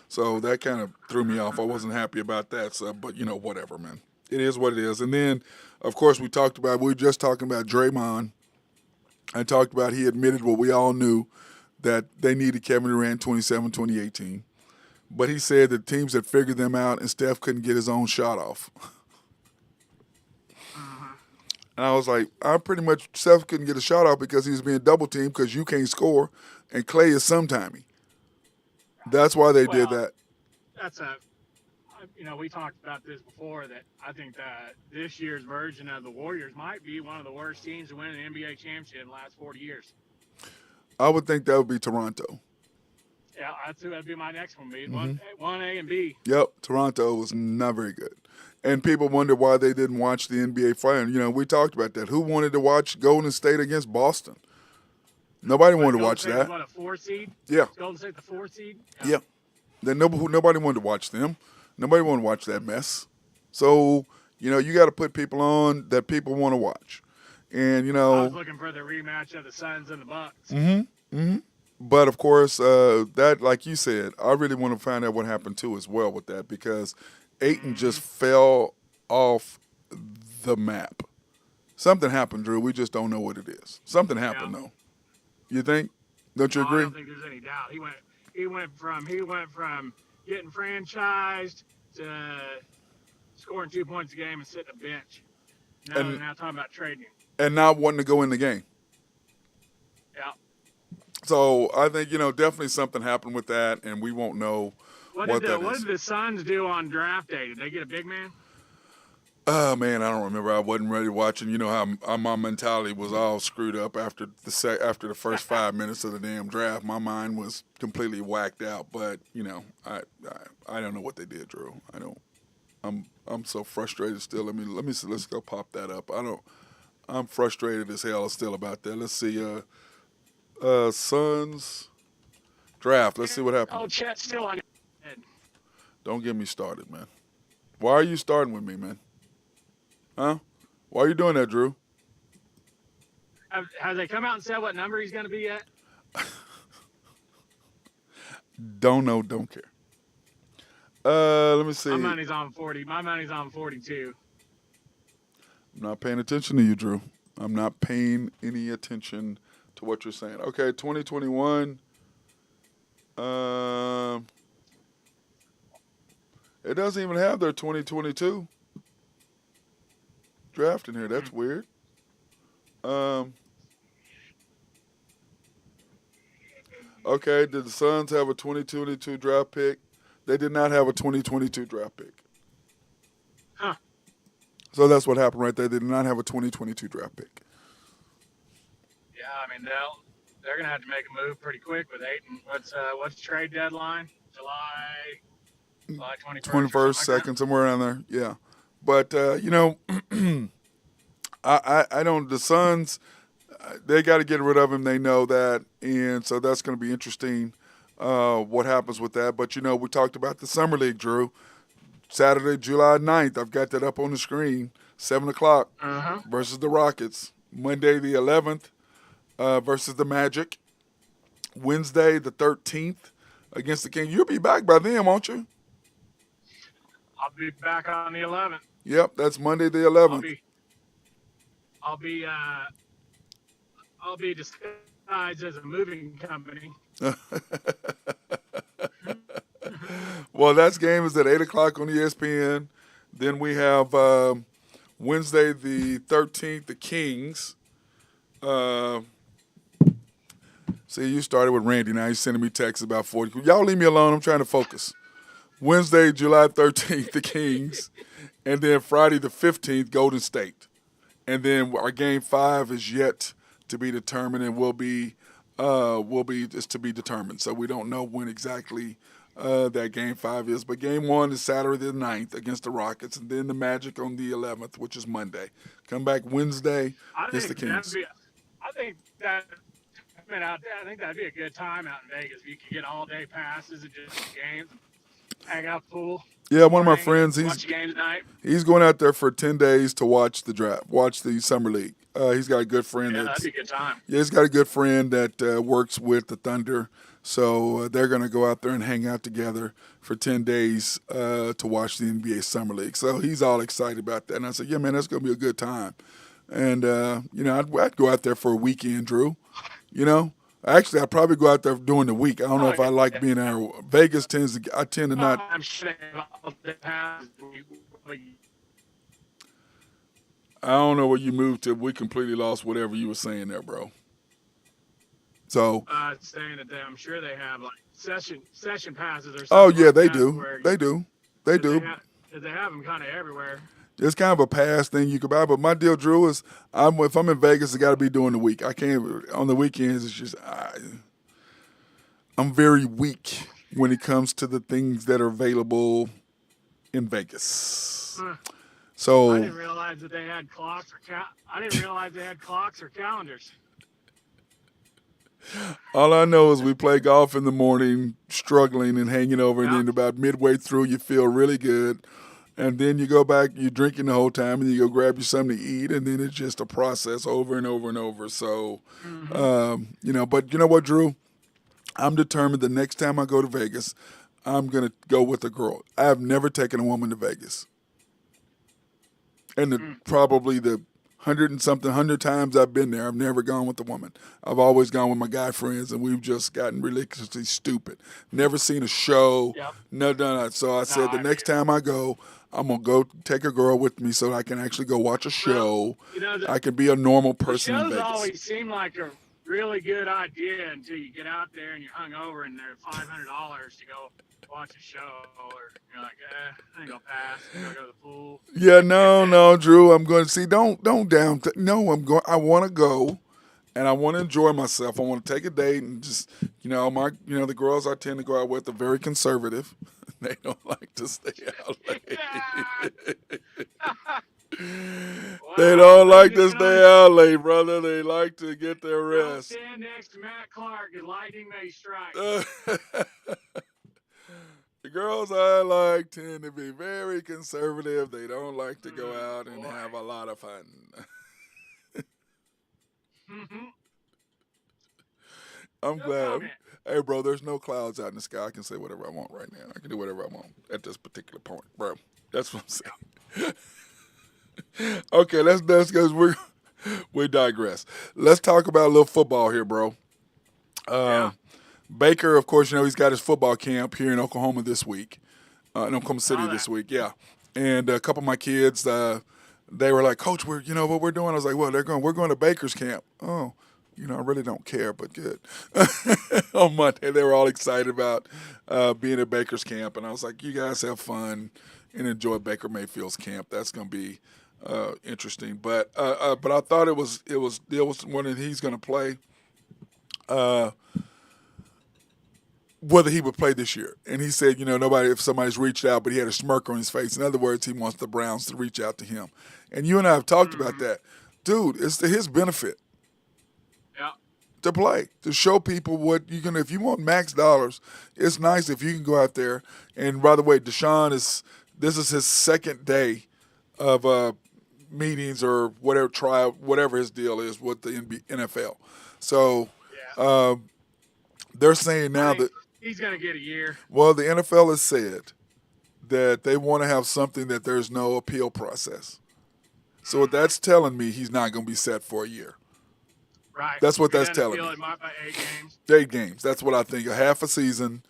S2: So that kind of threw me off. I wasn't happy about that. So, but whatever, man. It is what it is. And then, of course, we were just talking about Draymond. I talked about he admitted what we all knew, that they needed Kevin Durant 2018. But he said that teams had figured them out and Steph couldn't get his own shot off. And I was like, Steph couldn't get a shot off because he was being double teamed because you can't score, and Clay is sometimey. That's why they did that.
S3: That's we talked about this before, that I think that this year's version of the Warriors might be one of the worst teams to win an NBA championship in the last 40 years.
S2: I would think that would be Toronto.
S3: Yeah, that'd be my next one. One A and B.
S2: Yep, Toronto was not very good. And people wonder why they didn't watch the NBA final. We talked about that. Who wanted to watch Golden State against Boston? Nobody wanted to watch that.
S3: What, a 4 seed?
S2: Yeah.
S3: Golden State the 4 seed?
S2: Yeah. Then nobody wanted to watch them. Nobody wanted to watch that mess. So, you got to put people on that people want to watch. And,
S3: I was looking for the rematch of the Suns and the Bucks.
S2: But, of course, that, like you said, I really want to find out what happened, too, as well with that, because Ayton just fell off the map. Something happened, Drew. We just don't know what it is. Something happened, though. You think? Don't you agree?
S3: I don't think there's any doubt. He went from getting franchised to scoring 2 points a game and sitting a bench. Now they're now talking about trading him.
S2: And not wanting to go in the game.
S3: Yeah.
S2: So I think, definitely something happened with that, and we won't know what that is.
S3: What did the Suns do on draft day? Did they get a big man?
S2: Oh, man, I don't remember. I wasn't ready watching. You know how my mentality was all screwed up after the first 5 minutes of the damn draft. My mind was completely whacked out. But, I don't know what they did, Drew. I don't. I'm so frustrated still. Let me see. Let's go pop that up. I'm frustrated as hell still about that. Let's see. Suns draft. Let's see what happens.
S3: Oh, Chet's still on your head.
S2: Don't get me started, man. Why are you starting with me, man? Huh? Why are you doing that, Drew?
S3: Have they come out and said what number he's going to be yet?
S2: Don't know, don't care. Let me
S3: My
S2: see.
S3: money's on 40. My money's on 42.
S2: I'm not paying attention to you, Drew. I'm not paying any attention to what you're saying. Okay, 2021. Um, it doesn't even have their 2022 draft in here. That's weird. Um, okay, did the Suns have a 2022 draft pick? They did not have a 2022 draft pick.
S3: Huh.
S2: So that's what happened right there. They did not have a 2022 draft pick.
S3: Yeah, I mean they're gonna have to make a move pretty quick with eight. And what's the trade deadline? July 21st or
S2: 21st,
S3: something like
S2: second, somewhere around there. Yeah. But, I don't, the Suns, they got to get rid of him. They know that. And so that's going to be interesting what happens with that. But, we talked about the Summer League, Drew. Saturday, July 9th. I've got that up on the screen. 7 o'clock
S3: that. Uh-huh.
S2: versus the Rockets. Monday, the 11th versus the Magic. Wednesday, the 13th against the Kings. You'll be back by then, won't you?
S3: I'll be back on the 11th.
S2: Yep, that's Monday the
S3: I'll
S2: 11th.
S3: be I'll be I'll be disguised as a moving company.
S2: Well, that game is at 8 o'clock on ESPN. Then we have Wednesday the 13th, the Kings. See, you started with Randy. Now he's sending me texts about 40. Y'all leave me alone. I'm trying to focus. Wednesday, July 13th, the Kings. And then Friday the 15th, Golden State. And then our game 5 is yet to be determined and will be is to be determined. So we don't know when exactly that game 5 is. But game 1 is Saturday the 9th against the Rockets, and then the Magic on the 11th, which is Monday. Come back Wednesday against the Kings.
S3: I think that I think that'd be a good time out in Vegas. If you could get all day passes and just games, hang out pool.
S2: Yeah, one of my friends,
S3: watch games at night.
S2: he's going out there for 10 days to watch the draft, watch the Summer League. He's got a good friend.
S3: Yeah, that'd be a good time.
S2: Yeah, he's got a good friend that works with the Thunder. So they're going to go out there and hang out together for 10 days to watch the NBA Summer League. So he's all excited about that. And I said, yeah, man, that's going to be a good time. And, I'd go out there for a weekend, Drew. Actually, I'd probably go out there during the week. I don't know if I like being there. Vegas I tend to not.
S3: I'm sure they have all the passes.
S2: I don't know where you moved to. We completely lost whatever you were saying there, bro. So.
S3: Saying that I'm sure they have like session passes or something.
S2: Oh yeah,
S3: like
S2: they
S3: that
S2: do. They do. They do.
S3: They have them kind of everywhere.
S2: It's kind of a pass thing you could buy, but my deal, Drew, is if I'm in Vegas, it got to be during the week. I can't on the weekends. It's just I'm very weak when it comes to the things that are available in Vegas. So
S3: I didn't realize that they had clocks or calendars.
S2: All I know is we play golf in the morning, struggling and hanging over, and then about midway through, you feel really good. And then you go back, you're drinking the whole time, and you go grab you something to eat, and then it's just a process over and over and over. So, but you know what, Drew? I'm determined the next time I go to Vegas, I'm going to go with a girl. I have never taken a woman to Vegas. And probably the 100 times I've been there, I've never gone with a woman. I've always gone with my guy friends, and we've just gotten ridiculously stupid. Never seen a show.
S3: Yep.
S2: No. So I said the next time I go, I'm going to go take a girl with me so that I can actually go watch a show. I can be a normal person in Vegas.
S3: Shows always seem like a really good idea until you get out there and you're hungover and they're $500 to go watch a show, or you're like, I ain't gonna pass. I'm gonna go to the pool.
S2: Yeah, no, Drew. I'm going to see. Don't down. No, I'm going. I want to go, and I want to enjoy myself. I want to take a date and just, the girls I tend to go out with are very conservative. They don't like to stay out late. They don't like to stay out late, brother. They like to get their rest.
S3: Stand next to Matt Clark and lightning may strike.
S2: The girls I like tend to be very conservative. They don't like to go
S3: Mm,
S2: out and
S3: boy.
S2: have a lot of fun.
S3: Mm-hmm.
S2: I'm
S3: No
S2: glad.
S3: comment.
S2: Hey, bro, there's no clouds out in the sky. I can say whatever I want right now. I can do whatever I want at this particular point, bro. That's what I'm saying. Okay, let's go. We digress. Let's talk about a little football here, bro.
S3: Yeah.
S2: Baker, of course, he's got his football camp here in Oklahoma this week, in Oklahoma City
S3: Saw that.
S2: this week. Yeah, and a couple of my kids, they were like, "Coach, you know what we're doing?" I was like, "Well, we're going to Baker's camp." Oh, I really don't care, but good. On Monday, they were all excited about being at Baker's camp, and I was like, "You guys have fun and enjoy Baker Mayfield's camp. That's going to be interesting." But I thought it was one that he's going to play. Whether he would play this year. And he said, if somebody's reached out, but he had a smirk on his face. In other words, he wants the Browns to reach out to him. And you and I have talked about that. Dude, it's to his benefit
S3: Yeah.
S2: to play, to show people what you can. If you want max dollars, it's nice if you can go out there. And by the way, this is his second day of meetings or whatever trial, whatever his deal is with the NFL. So
S3: Yeah.
S2: they're saying
S3: I
S2: now
S3: think
S2: that,
S3: he's gonna get a year.
S2: well, the NFL has said that they want to have something that there's no appeal process. So what that's telling me, he's not going to be set for a year.
S3: Right.
S2: That's what
S3: If he
S2: that's
S3: doesn't
S2: telling
S3: appeal,
S2: me.
S3: it might be 8 games.
S2: 8 games. That's what I think. A half a season,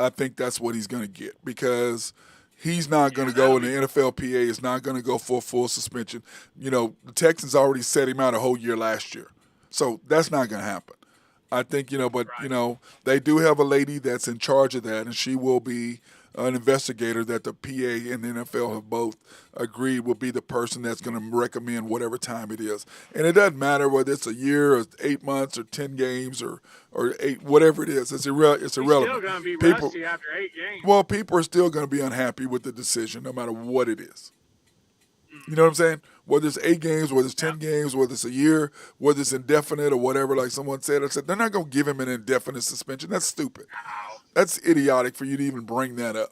S2: I think that's what he's going to get because he's not going to go, and the NFLPA is not going to go for a full suspension. The Texans already set him out a whole year last year. So that's not going to happen. I think, but,
S3: Right.
S2: they do have a lady that's in charge of that, and she will be an investigator that the PA and the NFL have both agreed will be the person that's going to recommend whatever time it is. And it doesn't matter whether it's a year or 8 months or 10 games or eight, whatever it is. It's
S3: He's still
S2: irrelevant.
S3: gonna be
S2: People,
S3: rusty after 8 games.
S2: well, people are still going to be unhappy with the decision no matter what it is. You know what I'm saying? Whether it's 8 games, whether it's 10 games, whether it's a year, whether it's indefinite or whatever, like someone said, I said, they're not going to give him an indefinite suspension. That's stupid. That's idiotic for you to even bring that up.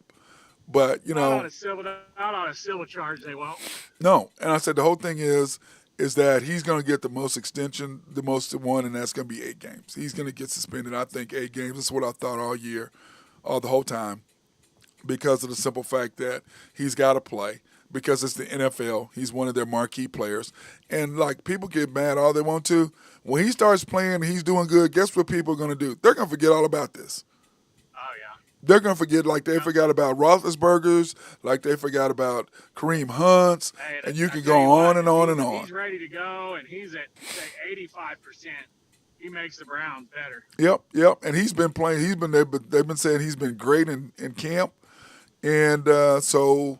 S2: But,
S3: Not on a civil charge, they won't.
S2: no. And I said the whole thing is that he's going to get the most extension, the most one, and that's going to be 8 games. He's going to get suspended, I think, 8 games. That's what I thought all year, the whole time, because of the simple fact that he's got to play. Because it's the NFL. He's one of their marquee players. And, people get mad all they want to. When he starts playing and he's doing good, guess what people are going to do? They're going to forget all about this.
S3: Oh yeah.
S2: They're going to forget like they forgot about Roethlisberger's, like they forgot about Kareem Hunt's,
S3: Hey,
S2: and you
S3: I
S2: can
S3: tell
S2: go
S3: you
S2: on
S3: what,
S2: and on
S3: if
S2: and on.
S3: He's ready to go, and he's at say 85%. He makes the Browns better.
S2: Yep. And he's been playing. They've been saying he's been great in camp. And so,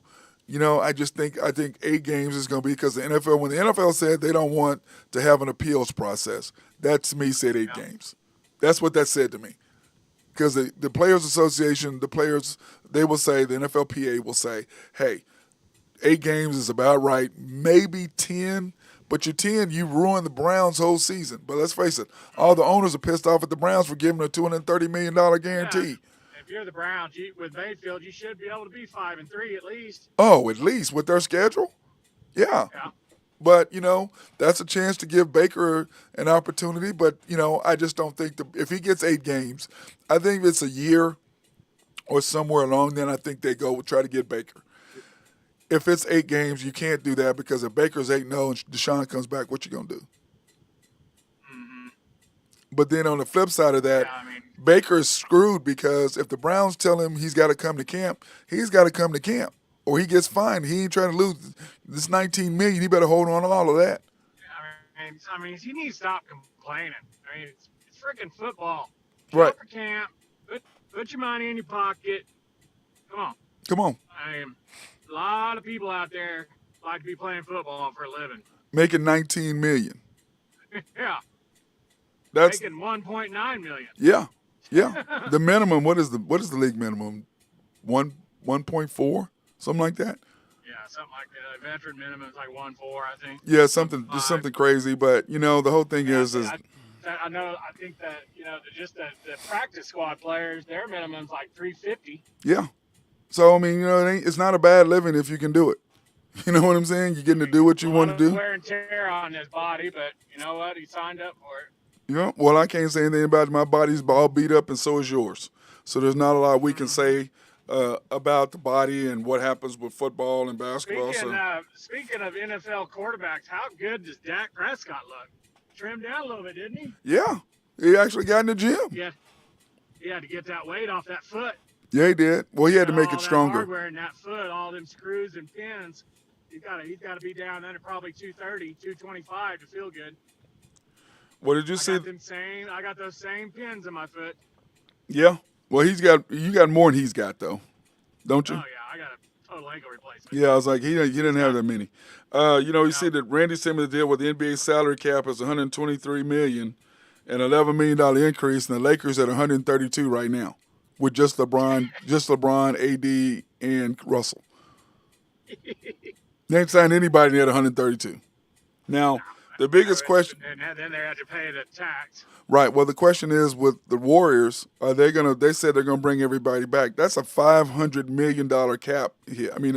S2: I think 8 games is going to be because the NFL, when the NFL said they don't want to have an appeals process, that to me said 8 games. That's what that said to me. Because the Players Association, they will say, the NFLPA will say, hey, 8 games is about right, maybe 10, but your 10, you ruined the Browns' whole season. But let's face it, all the owners are pissed off at the Browns for giving them a $230 million guarantee.
S3: Yeah. If you're the Browns, with Mayfield, you should be able to be 5-3 at least.
S2: Oh, at least with their schedule? Yeah.
S3: Yeah.
S2: But, that's a chance to give Baker an opportunity. But, I just don't think if he gets 8 games, I think if it's a year or somewhere along then, I think they try to get Baker. If it's 8 games, you can't do that because if Baker's 8-0 and Deshaun comes back, what you going to do?
S3: Mm-hmm.
S2: But then on the flip side of that,
S3: Yeah,
S2: Baker is screwed because if the Browns tell him he's got to come to camp, he's got to come to camp. Or he gets fined. He ain't trying to lose this $19 million. He better hold on to all of that.
S3: He needs to stop complaining. It's freaking football. Show
S2: Right.
S3: up for camp. Put your money in your pocket. Come on. A lot of people out there like to be playing football for a living.
S2: Making $19 million.
S3: Yeah.
S2: That's
S3: making $1.9 million.
S2: Yeah. The minimum. What is the league minimum? 1.4, something like that.
S3: Yeah, something like that. Veteran minimum is like 1.4, I think.
S2: Yeah, something crazy. But the whole thing is
S3: I know. I think that just the practice squad players, their minimum's like 350.
S2: yeah. So I mean, it's not a bad living if you can do it. You know what I'm saying? You're getting to do what
S3: A
S2: you
S3: lot
S2: want to
S3: of
S2: do.
S3: wear and tear on his body, but you know what? He signed up for it.
S2: Yeah. Well, I can't say anything about it. My body's all beat up, and so is yours. So there's not a lot we can
S3: Hmm.
S2: say about the body and what happens with football and basketball.
S3: Speaking
S2: So
S3: of speaking of NFL quarterbacks, how good does Dak Prescott look? Trimmed down a little bit, didn't he?
S2: yeah, he actually got in the gym.
S3: Yeah, he had to get that weight off that foot.
S2: Yeah, he did. Well, he had to
S3: Got
S2: make it
S3: all that
S2: stronger.
S3: hardware in that foot, all them screws and pins. He's got to be down under probably 230, 225 to feel good.
S2: What did you
S3: I
S2: see?
S3: got those same pins in my foot.
S2: Yeah. Well, you got more than he's got though, don't
S3: Oh
S2: you?
S3: yeah, I got a total ankle replacement.
S2: Yeah, I was like, he didn't have that many. You see
S3: No,
S2: that Randy Simmons deal with the NBA salary cap is 123 million, and $11 million increase, and the Lakers at 132 right now, with just LeBron, AD, and Russell. They ain't signed anybody at 132. Now, the biggest question,
S3: and then they had to pay the tax.
S2: right? Well, the question is with the Warriors, are they gonna? They said they're gonna bring everybody back. That's a $500 million cap hit. I mean,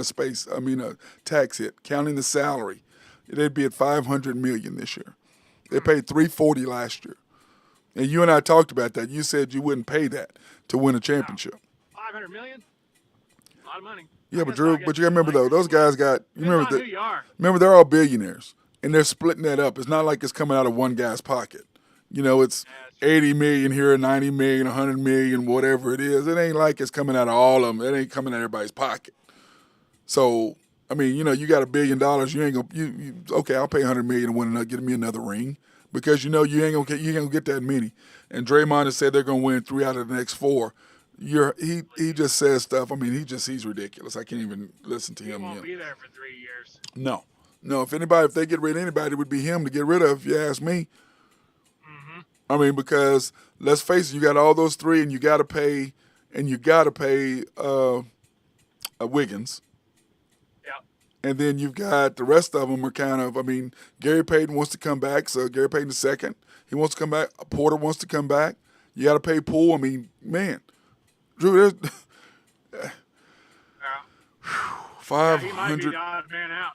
S2: a tax hit, counting the salary. They'd be at 500 million this year. They paid 340 last year, and you and I talked about that. You said you wouldn't pay that to win a
S3: No,
S2: championship.
S3: 500 million, a lot of money.
S2: Yeah, but
S3: I
S2: Drew,
S3: guess
S2: but you gotta remember though, those guys got. You
S3: depends
S2: remember
S3: on who
S2: that?
S3: you are.
S2: Remember, they're all billionaires, and they're splitting that up. It's not like it's coming out of one guy's pocket. It's
S3: Yeah, that's true.
S2: 80 million here, 90 million, 100 million, whatever it is. It ain't like it's coming out of all of them. It ain't coming out of everybody's pocket. So, I mean, you got $1 billion. You ain't gonna, okay, I'll pay 100 million to win another, get me another ring, because you ain't gonna get that many. And Draymond has said they're gonna win 3 out of the next 4. He just says stuff. I mean, he's ridiculous. I can't even listen to
S3: He
S2: him.
S3: won't be there for 3 years.
S2: No, no. If they get rid of anybody, it would be him to get rid of. If you ask me.
S3: Hmm.
S2: I mean, because let's face it, you got all those three, and you got to pay, Wiggins,
S3: Yeah.
S2: and then you've got the rest of them are kind of. I mean, Gary Payton wants to come back, so Gary Payton the second, he wants to come back. Porter wants to come back. You got to pay Poole. I mean, man, Drew, there's
S3: Yeah. Yeah,
S2: five
S3: he might be
S2: hundred
S3: the odd man out.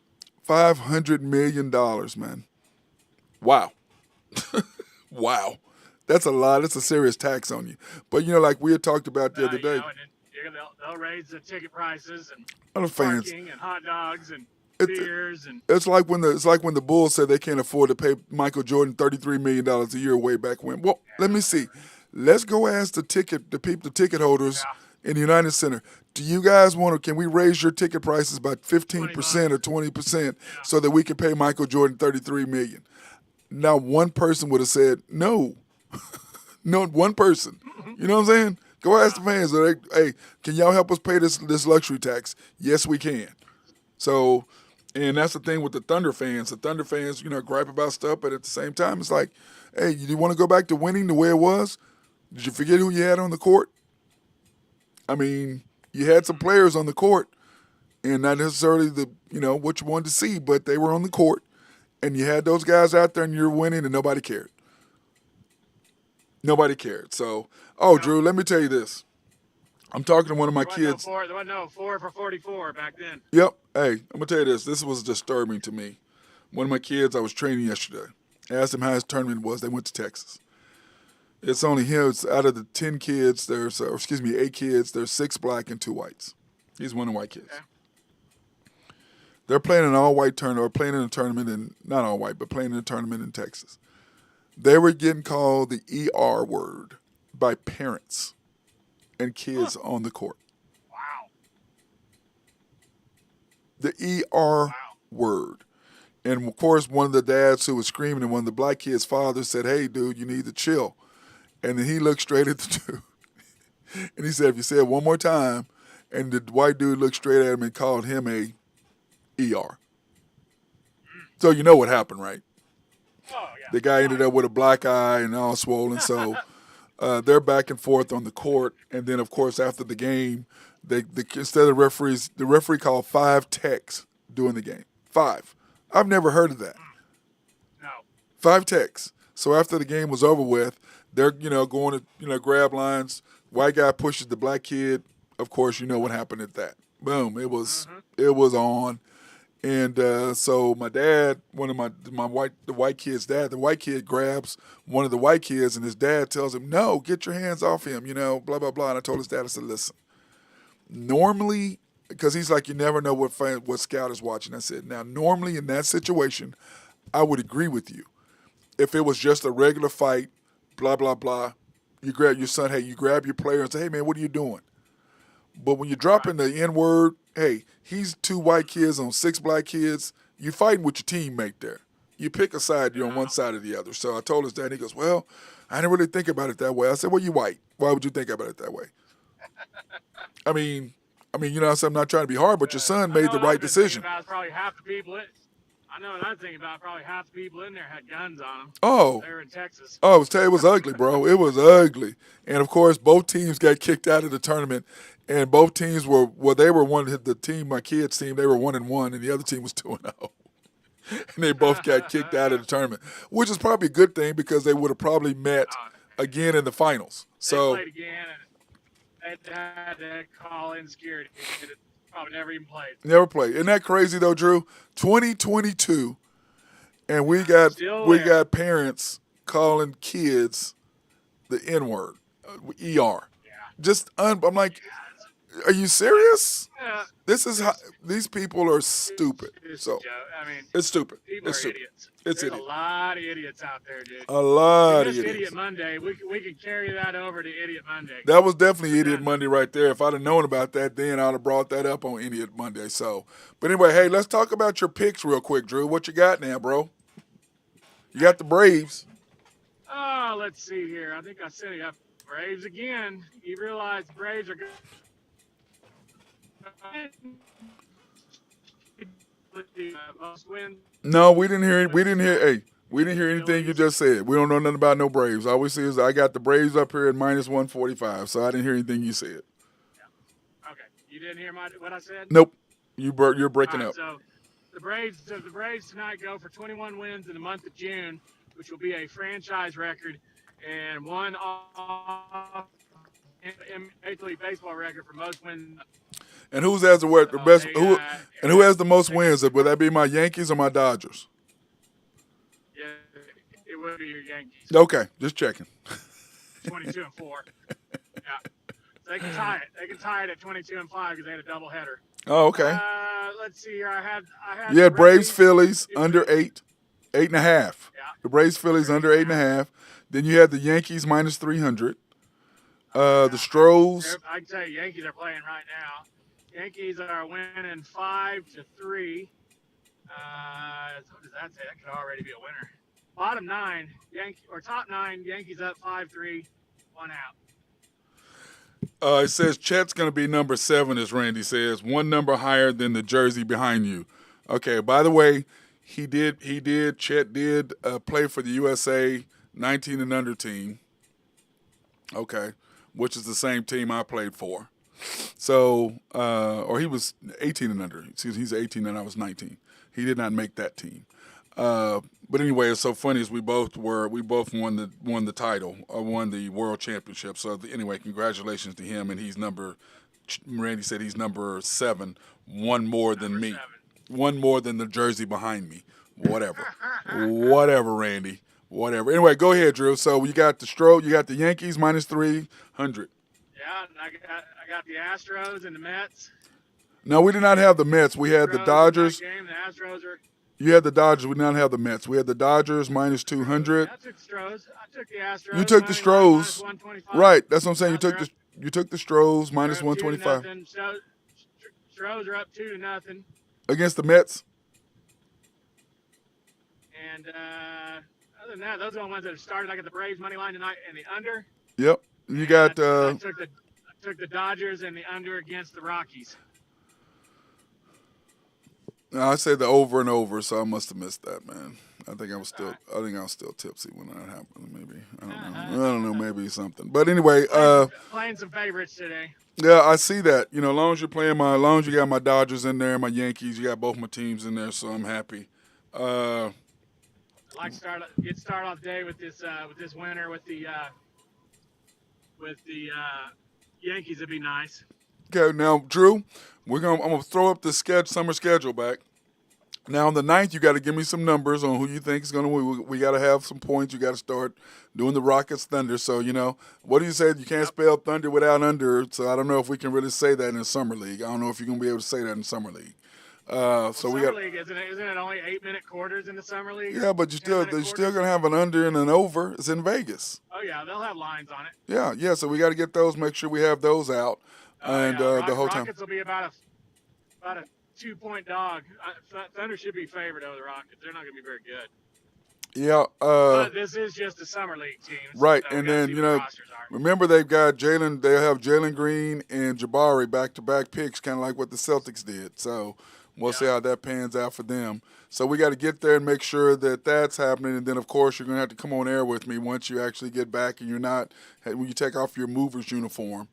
S2: $500 million, man. Wow. Wow. That's a lot. It's a serious tax on you. But like we had talked about the other day,
S3: And then they'll raise the ticket prices and
S2: other fans.
S3: parking and hot dogs and
S2: It,
S3: beers and
S2: it's like when the Bulls said they can't afford to pay Michael Jordan $33 million a year way back when. Well, let me see. Let's go ask the ticket holders
S3: yeah,
S2: in the United Center. Do you guys can we raise your ticket prices by 15% or
S3: $20.
S2: 20%
S3: Yeah.
S2: so that we can pay Michael Jordan $33 million? Now one person would have said no. Not one person. You know what I'm saying? Go ask the fans. Hey, can y'all help us pay this luxury tax? Yes, we can. So, and that's the thing with the Thunder fans. The Thunder fans, gripe about stuff, but at the same time, it's like, hey, you want to go back to winning the way it was? Did you forget who you had on the court? I mean, you had some players on the court, and not necessarily what you wanted to see, but they were on the court, and you had those guys out there, and you're winning, and nobody cared. Nobody cared. So,
S3: Yep.
S2: Drew, let me tell you this. I'm talking to one of my kids.
S3: There wasn't no 4 for 44 back then.
S2: Yep. Hey, I'm gonna tell you this. This was disturbing to me. One of my kids I was training yesterday. I asked him how his tournament was. They went to Texas. It's only him. It's out of the 10 kids. 8 kids. There's 6 black and 2 whites. He's one of the white kids.
S3: Okay.
S2: They're playing an all-white tournament, or playing in a tournament not all-white, but playing in a tournament in Texas. They were getting called the ER word by parents and kids on the court.
S3: Wow.
S2: The ER
S3: Wow.
S2: word. And of course, one of the dads who was screaming, and one of the black kids' father said, "Hey, dude, you need to chill." And then he looked straight at the dude, and he said, "If you say it one more time," and the white dude looked straight at him and called him a ER. So you know what happened, right?
S3: Oh yeah.
S2: The guy ended up with a black eye and all swollen. So they're back and forth on the court, and then of course after the game, instead of referees, the referee called 5 techs during the game. 5. I've never heard of that.
S3: No.
S2: 5 techs. So after the game was over with, they're going to grab lines. White guy pushes the black kid of course, you know what happened at that. Boom!
S3: Uh-huh.
S2: It was on, and so my dad, one of the white kid's dad, the white kid grabs one of the white kids, and his dad tells him, "No, get your hands off him," blah blah blah. And I told his dad, I said, "Listen, normally." Because he's like, you never know what scout is watching. I said, now, normally in that situation, I would agree with you. If it was just a regular fight, blah, blah, blah, you grab your son, hey, you grab your player and say, hey, man, what are you doing? But when you're dropping
S3: Right.
S2: the N word, hey, he's 2 white kids on 6 black kids, you're fighting with your teammate there. You pick a side, you're on one
S3: Yeah.
S2: side or the other. So I told his dad, he goes, well, I didn't really think about it that way. I said, well, you white. Why would you think about it that way? I mean, I said, I'm not trying to be hard, but your son
S3: I
S2: made
S3: know
S2: the
S3: what
S2: right
S3: I've been thinking
S2: decision.
S3: about is probably half the people. I know what I'm thinking about. Probably half the people in there had guns on them.
S2: Oh,
S3: They were in Texas.
S2: it was ugly, bro. It was ugly. And of course, both teams got kicked out of the tournament. And both teams they were the team, my kids' team, they were 1-1, and the other team was 2-0. And they both got kicked out of the tournament, which is probably a good thing because they would have probably met again in the finals.
S3: They
S2: So
S3: played again, and they had to call in security. It probably never even played.
S2: never played. Isn't that crazy though, Drew? 2022, and
S3: Still
S2: we
S3: there.
S2: got parents calling kids the N word, ER.
S3: Yeah.
S2: I'm like, are you serious?
S3: Yeah.
S2: This is how these people are stupid.
S3: It's a
S2: So
S3: joke. I mean,
S2: it's stupid.
S3: people
S2: It's
S3: are
S2: stupid.
S3: idiots.
S2: It's
S3: There's
S2: idiot.
S3: a lot of idiots out there, dude.
S2: A lot
S3: We
S2: of
S3: missed Idiot
S2: idiots.
S3: Monday. We can carry that over to Idiot Monday.
S2: That was definitely Idiot
S3: Then,
S2: Monday right there. If I'd have known about that, then I'd have brought that up on Idiot Monday. So, but anyway, hey, let's talk about your picks real quick, Drew. What you got now, bro? You got the Braves.
S3: oh, let's see here. I think I said it up. Braves again. You realize the Braves are good. Most wins.
S2: No, we didn't hear. We didn't hear. Hey, we didn't hear anything you just said. We don't know nothing about no Braves. All we see is I got the Braves up here at -145. So I didn't hear anything you said.
S3: Okay, you didn't hear what I said.
S2: Nope. You're
S3: All
S2: breaking
S3: right,
S2: up.
S3: so the Braves tonight go for 21 wins in the month of June, which will be a franchise record and one off Major League Baseball record for most wins.
S2: And who's has the best? Who has the most wins? Would that be my Yankees or my Dodgers?
S3: Yeah, it would be your Yankees,
S2: Okay, just checking.
S3: 22-4. Yeah, so they can tie it. They can tie it at 22-5 because they had a doubleheader.
S2: Oh, okay.
S3: Let's see here. I had
S2: You had
S3: the
S2: Braves
S3: Rays.
S2: Phillies under 8.5.
S3: Yeah.
S2: The Braves Phillies under 8.5. Then you had the Yankees -300. The Stros.
S3: I can tell you, Yankees are playing right now. Yankees are winning 5-3. What does that say? That could already be a winner. Bottom 9, top 9, Yankees up 5-3, 1 out.
S2: It says Chet's going to be number 7, as Randy says, 1 number higher than the jersey behind you. Okay. By the way, Chet did play for the USA 19 and under team. Okay, which is the same team I played for. So, or he was 18 and under. Excuse me, he's 18 and I was 19. He did not make that team. But anyway, it's so funny is we both won the title, won the world championship. So anyway, congratulations to him. And Randy said he's number 7, one more than me,
S3: 7.
S2: one more than the jersey behind me. Whatever, Randy. Whatever. Anyway, go ahead, Drew. So you got you got the Yankees -300.
S3: Yeah, and I got the Astros and the Mets.
S2: No, we did not have the Mets. We had the
S3: Astros in that
S2: Dodgers.
S3: game. The Astros are.
S2: You had the Dodgers. We did not have the Mets. We had the Dodgers -200.
S3: I took the Astros. I took the Astros.
S2: You took the Stros.
S3: -125.
S2: Right. That's what I'm saying. You
S3: Astros
S2: took the Stros
S3: are up
S2: -125
S3: 2-0. Stros are up 2-0.
S2: against the Mets.
S3: And other than that, those are the ones that have started. I got the Braves money line tonight and the under.
S2: Yep. You got.
S3: I took the Dodgers and the under against the Rockies.
S2: I said the over and over, so I must have missed that, man. I think I was still tipsy when that happened. Maybe I don't know. Maybe something. But anyway,
S3: Playing some favorites today.
S2: yeah, I see that. As long as you got my Dodgers in there, my Yankees, you got both my teams in there, so I'm happy.
S3: I'd like to start off the day with this winner with the Yankees. It'd be nice.
S2: Okay, now Drew, I'm gonna throw up the summer schedule back. Now on the 9th, you got to give me some numbers on who you think is gonna win. We got to have some points. You got to start doing the Rockets Thunder. So what do you say? You can't
S3: Yep.
S2: spell Thunder without under. So I don't know if we can really say that in Summer League. I don't know if you're gonna be able to say that in Summer League.
S3: Well,
S2: So we
S3: summer
S2: got.
S3: league isn't it only 8-minute quarters in the summer league?
S2: Yeah, but
S3: 10-minute
S2: you're still
S3: quarters.
S2: gonna have an under and an over. It's in Vegas.
S3: Oh yeah, they'll have lines on it.
S2: Yeah, yeah. So we got to get those. Make sure we have those out,
S3: Oh
S2: and
S3: yeah,
S2: the whole time.
S3: Rockets will be about a 2-point dog. Thunder should be favored over the Rockets. They're not going to be very good.
S2: Yeah.
S3: But this is just a summer league team,
S2: Right,
S3: so we
S2: and
S3: got to
S2: then
S3: see what the rosters are.
S2: remember they've got Jalen. They have Jalen Green and Jabari back-to-back picks, kind of like what the Celtics did. So we'll see how that pans out for them. So we got to get there and make sure that that's happening. And then of course you're gonna have to come on air with me once you actually get back, and you're not when you take off your movers uniform.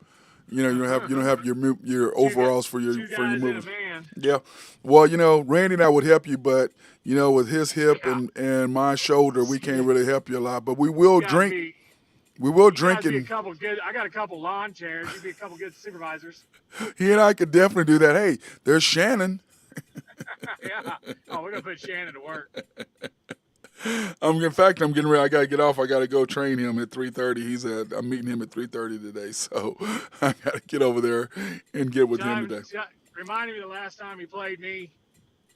S2: You don't have your overalls for your
S3: Two
S2: for your
S3: guys in a
S2: movers.
S3: van.
S2: Yeah. Well, Randy and I would help you, but with his hip
S3: Yeah.
S2: and my shoulder, we can't really help you a lot. But we will
S3: You
S2: drink.
S3: gotta
S2: We will
S3: be
S2: drink
S3: a
S2: and
S3: couple good. I got a couple lawn chairs. You'd be a couple good supervisors.
S2: he and I could definitely do that. Hey, there's Shannon.
S3: Yeah. Oh, we're gonna put Shannon to work.
S2: In fact, I'm getting ready. I gotta get off. I gotta go train him at 3:30. I'm meeting him at 3:30 today, so I gotta get over there and get with him today.
S3: Reminded me the last time he played me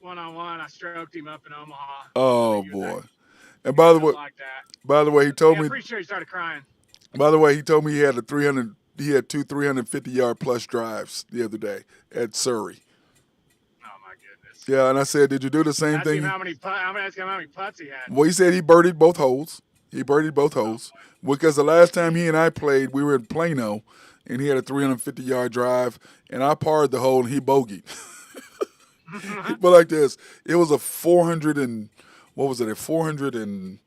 S3: one-on-one. I stroked him up in Omaha.
S2: Oh boy! And by the way,
S3: Like that.
S2: he told
S3: Yeah,
S2: me.
S3: I'm pretty sure he started crying.
S2: By the way, he told me he had a 300. He had two 350-yard plus drives the other day at Surrey.
S3: Oh my goodness.
S2: Yeah, and I said, did you do the same
S3: Ask
S2: thing?
S3: him I'm gonna ask him how many putts he had.
S2: Well, he said he birdied both holes. Because the last time he and I played, we were in Plano, and he had a 350-yard drive, and I parred the hole, and he bogeyed. But like this, it was a 400 and what was it? A 400 and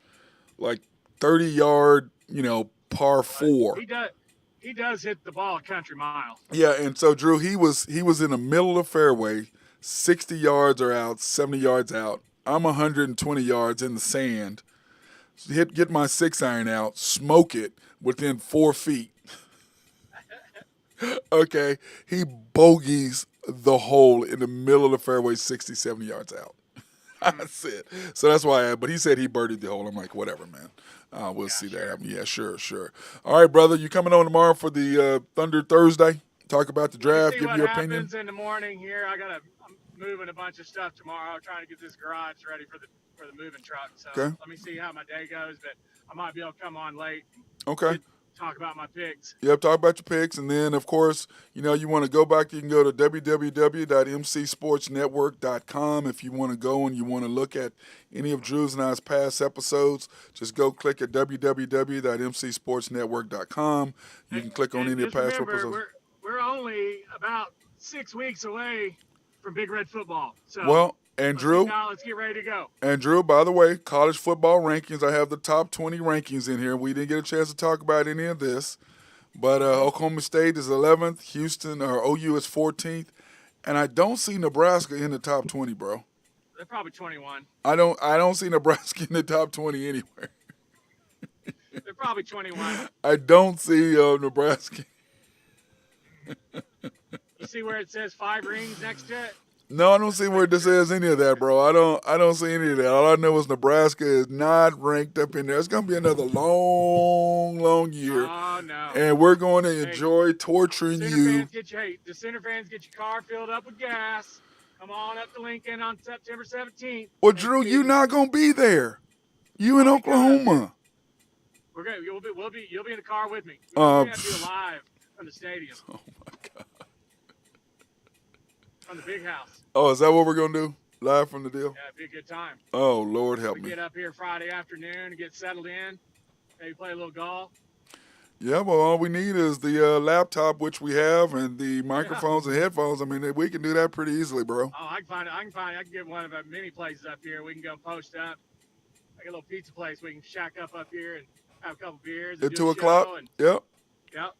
S2: like 30-yard, par four.
S3: He does hit the ball a country mile.
S2: Yeah, and so Drew, he was in the middle of the fairway, 60 yards are out, 70 yards out. I'm 120 yards in the sand. Get my 6-iron out, smoke it within 4 feet. Okay, he bogeys the hole in the middle of the fairway, 60, 70 yards out. That's it. So that's why but he said he birdied the hole. I'm like, whatever, man. We'll see that happen. Yeah, sure. All right, brother, you coming on tomorrow for the Thunder Thursday? Talk about the draft, give your opinion.
S3: Happens in the morning here. I'm moving a bunch of stuff tomorrow, trying to get this garage ready for the moving truck. So
S2: Okay.
S3: let me see how my day goes, but I might be able to come on late.
S2: Okay.
S3: Talk about my picks.
S2: Yep, talk about your picks. And then, of course, you want to go back, you can go to www.mcsportsnetwork.com. If you want to go and you want to look at any of Drew's and I's past episodes, just go click at www.mcsportsnetwork.com. You can click on any of the past episodes.
S3: We're only about 6 weeks away from Big Red football. So
S2: well, and Drew,
S3: let's get ready to go.
S2: And Drew, by the way, college football rankings, I have the top 20 rankings in here. We didn't get a chance to talk about any of this. But Oklahoma State is 11th, Houston or OU is 14th, and I don't see Nebraska in the top 20, bro.
S3: They're probably 21.
S2: I don't see Nebraska in the top 20 anywhere.
S3: They're probably 21.
S2: I don't see Nebraska.
S3: You see where it says 5 rings next to it?
S2: No, I don't see where this says any of that, bro. I don't see any of that. All I know is Nebraska is not ranked up in there. It's gonna be another long year.
S3: Oh no!
S2: And we're going to enjoy torturing you.
S3: The Center fans get your car filled up with gas. Come on up to Lincoln on September 17th.
S2: Well, Drew, you're not gonna be there. You in Oklahoma.
S3: We're gonna you'll be in the car with me. We're gonna do it live from the stadium.
S2: Oh my God.
S3: From the big house.
S2: Oh, is that what we're going to do? Live from the deal?
S3: Yeah, it'd be a good time.
S2: Oh, Lord help me.
S3: Get up here Friday afternoon and get settled in. Maybe play a little golf.
S2: Yeah, well, all we need is the laptop, which we have, and the microphones and headphones. I mean, we can do that pretty easily, bro.
S3: Oh, I can get one of our many places up here. We can go post up. Like a little pizza place. We can shack up here and have a couple beers.
S2: At 2 o'clock? Yep.
S3: Yep.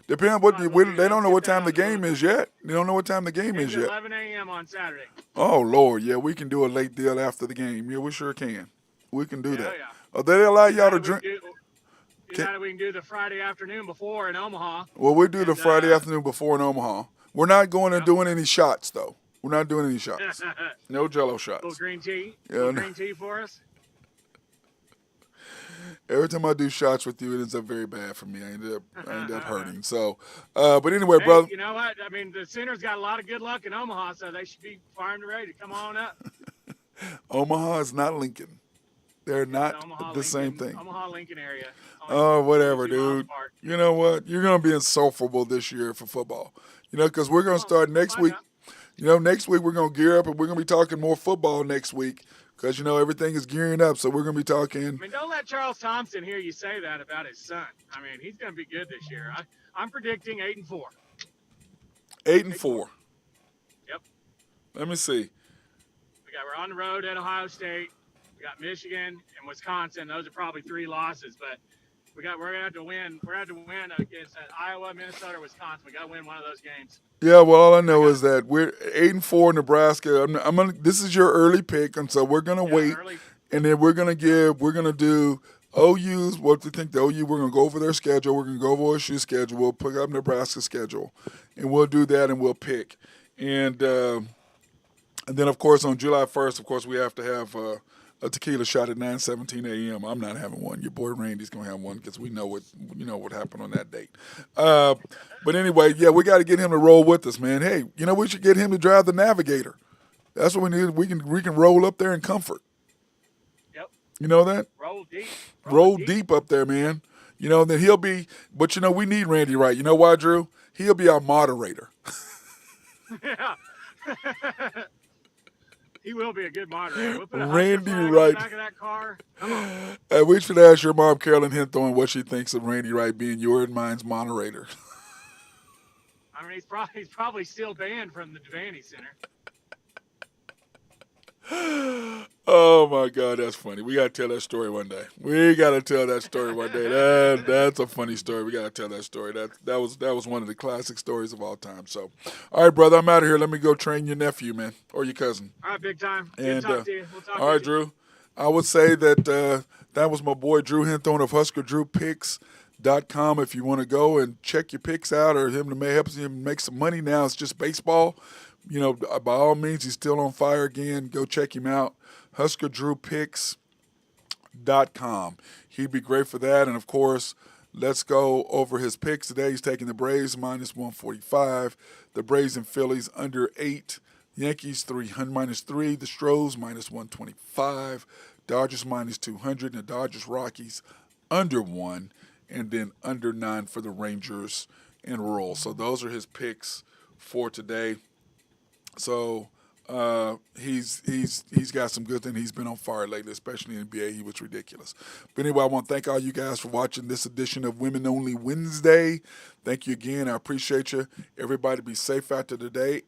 S2: Depending on what they don't know what time the game is yet. They don't know what time the game is yet.
S3: 11 a.m. on Saturday.
S2: Oh Lord, yeah, we can do a late deal after the game. Yeah, we sure can. We can do that.
S3: Yeah.
S2: Oh, they allow y'all to drink.
S3: We can do the Friday afternoon before in Omaha.
S2: Well, we do the Friday afternoon before in Omaha. We're not going and doing any shots, though. We're not doing any shots. No Jello shots.
S3: Little green tea.
S2: Yeah,
S3: Little
S2: no.
S3: green tea for us.
S2: Every time I do shots with you, it ends up very bad for me. I end up hurting. So, but anyway,
S3: Hey,
S2: brother.
S3: you know what? I mean, the Center's got a lot of good luck in Omaha, so they should be firing to ready to come on up.
S2: Omaha is not Lincoln. They're
S3: The
S2: not
S3: Omaha,
S2: the same
S3: Lincoln,
S2: thing.
S3: Omaha, Lincoln area.
S2: Oh, whatever,
S3: 22 miles
S2: dude.
S3: apart.
S2: You know what? You're going to be insufferable this year for football. You know, because we're going to start next week. You know, next week we're going to gear up and we're going to be talking more football next week because, you know, everything is gearing up. So we're going to be talking.
S3: I mean, don't let Charles Thompson hear you say that about his son. I mean, he's going to be good this year. I'm predicting 8-4.
S2: 8-4.
S3: Yep.
S2: Let me see.
S3: We're on the road at Ohio State. We got Michigan and Wisconsin. Those are probably 3 losses, but we're gonna have to win. We're gonna have to win against Iowa, Minnesota, Wisconsin. We got to win one of those games.
S2: Yeah, well, all I know is that we're 8-4 Nebraska. I'm gonna. This is your early pick, and so we're gonna wait,
S3: Early.
S2: and then we're gonna do OU's what we think the OU. We're gonna go over their schedule. We're gonna go over OSU's schedule. We'll pick up Nebraska's schedule, and we'll do that, and we'll pick. And then of course on July 1st, of course we have to have a tequila shot at 9:17 a.m. I'm not having one. Your boy Randy's gonna have one because we know what happened on that date. But anyway, yeah, we got to get him to roll with us, man. Hey, you know we should get him to drive the Navigator. That's what we need. We can roll up there in comfort.
S3: Yep.
S2: You know that?
S3: Roll deep.
S2: Roll deep up there, man. You know, then he'll be. But you know, we need Randy Wright. You know why, Drew? He'll be our moderator.
S3: Yeah. He will be a good moderator. We'll put a
S2: Randy
S3: flag
S2: Wright.
S3: on the back of that car. Come on.
S2: We should ask your mom, Carolyn Hinthorn, what she thinks of Randy Wright being your and mine's moderator.
S3: I mean, he's probably still banned from the Devaney Center.
S2: Oh my God, that's funny. We gotta tell that story one day. That's a funny story. We gotta tell that story. That was one of the classic stories of all time. So, all right, brother, I'm out of here. Let me go train your nephew, man, or your cousin.
S3: All right, big time.
S2: And,
S3: Good to talk to you. We'll talk
S2: all right,
S3: to you.
S2: Drew. I would say that that was my boy Drew Hinthorn of HuskerDrewPicks.com. If you want to go and check your picks out, or him to help you make some money now, it's just baseball. You know, by all means, he's still on fire again. Go check him out. HuskerDrewPicks.com. He'd be great for that. And, of course, let's go over his picks today. He's taking the Braves -145, the Braves and Phillies under 8, Yankees -3, the Stros -125, Dodgers -200, and the Dodgers Rockies under 1, and then under 9 for the Rangers and Royals. So those are his picks for today. So he's got some good things. He's been on fire lately, especially in the NBA. He was ridiculous. But anyway, I want to thank all you guys for watching this edition of Women Only Wednesday. Thank you again. I appreciate you. Everybody be safe out there today.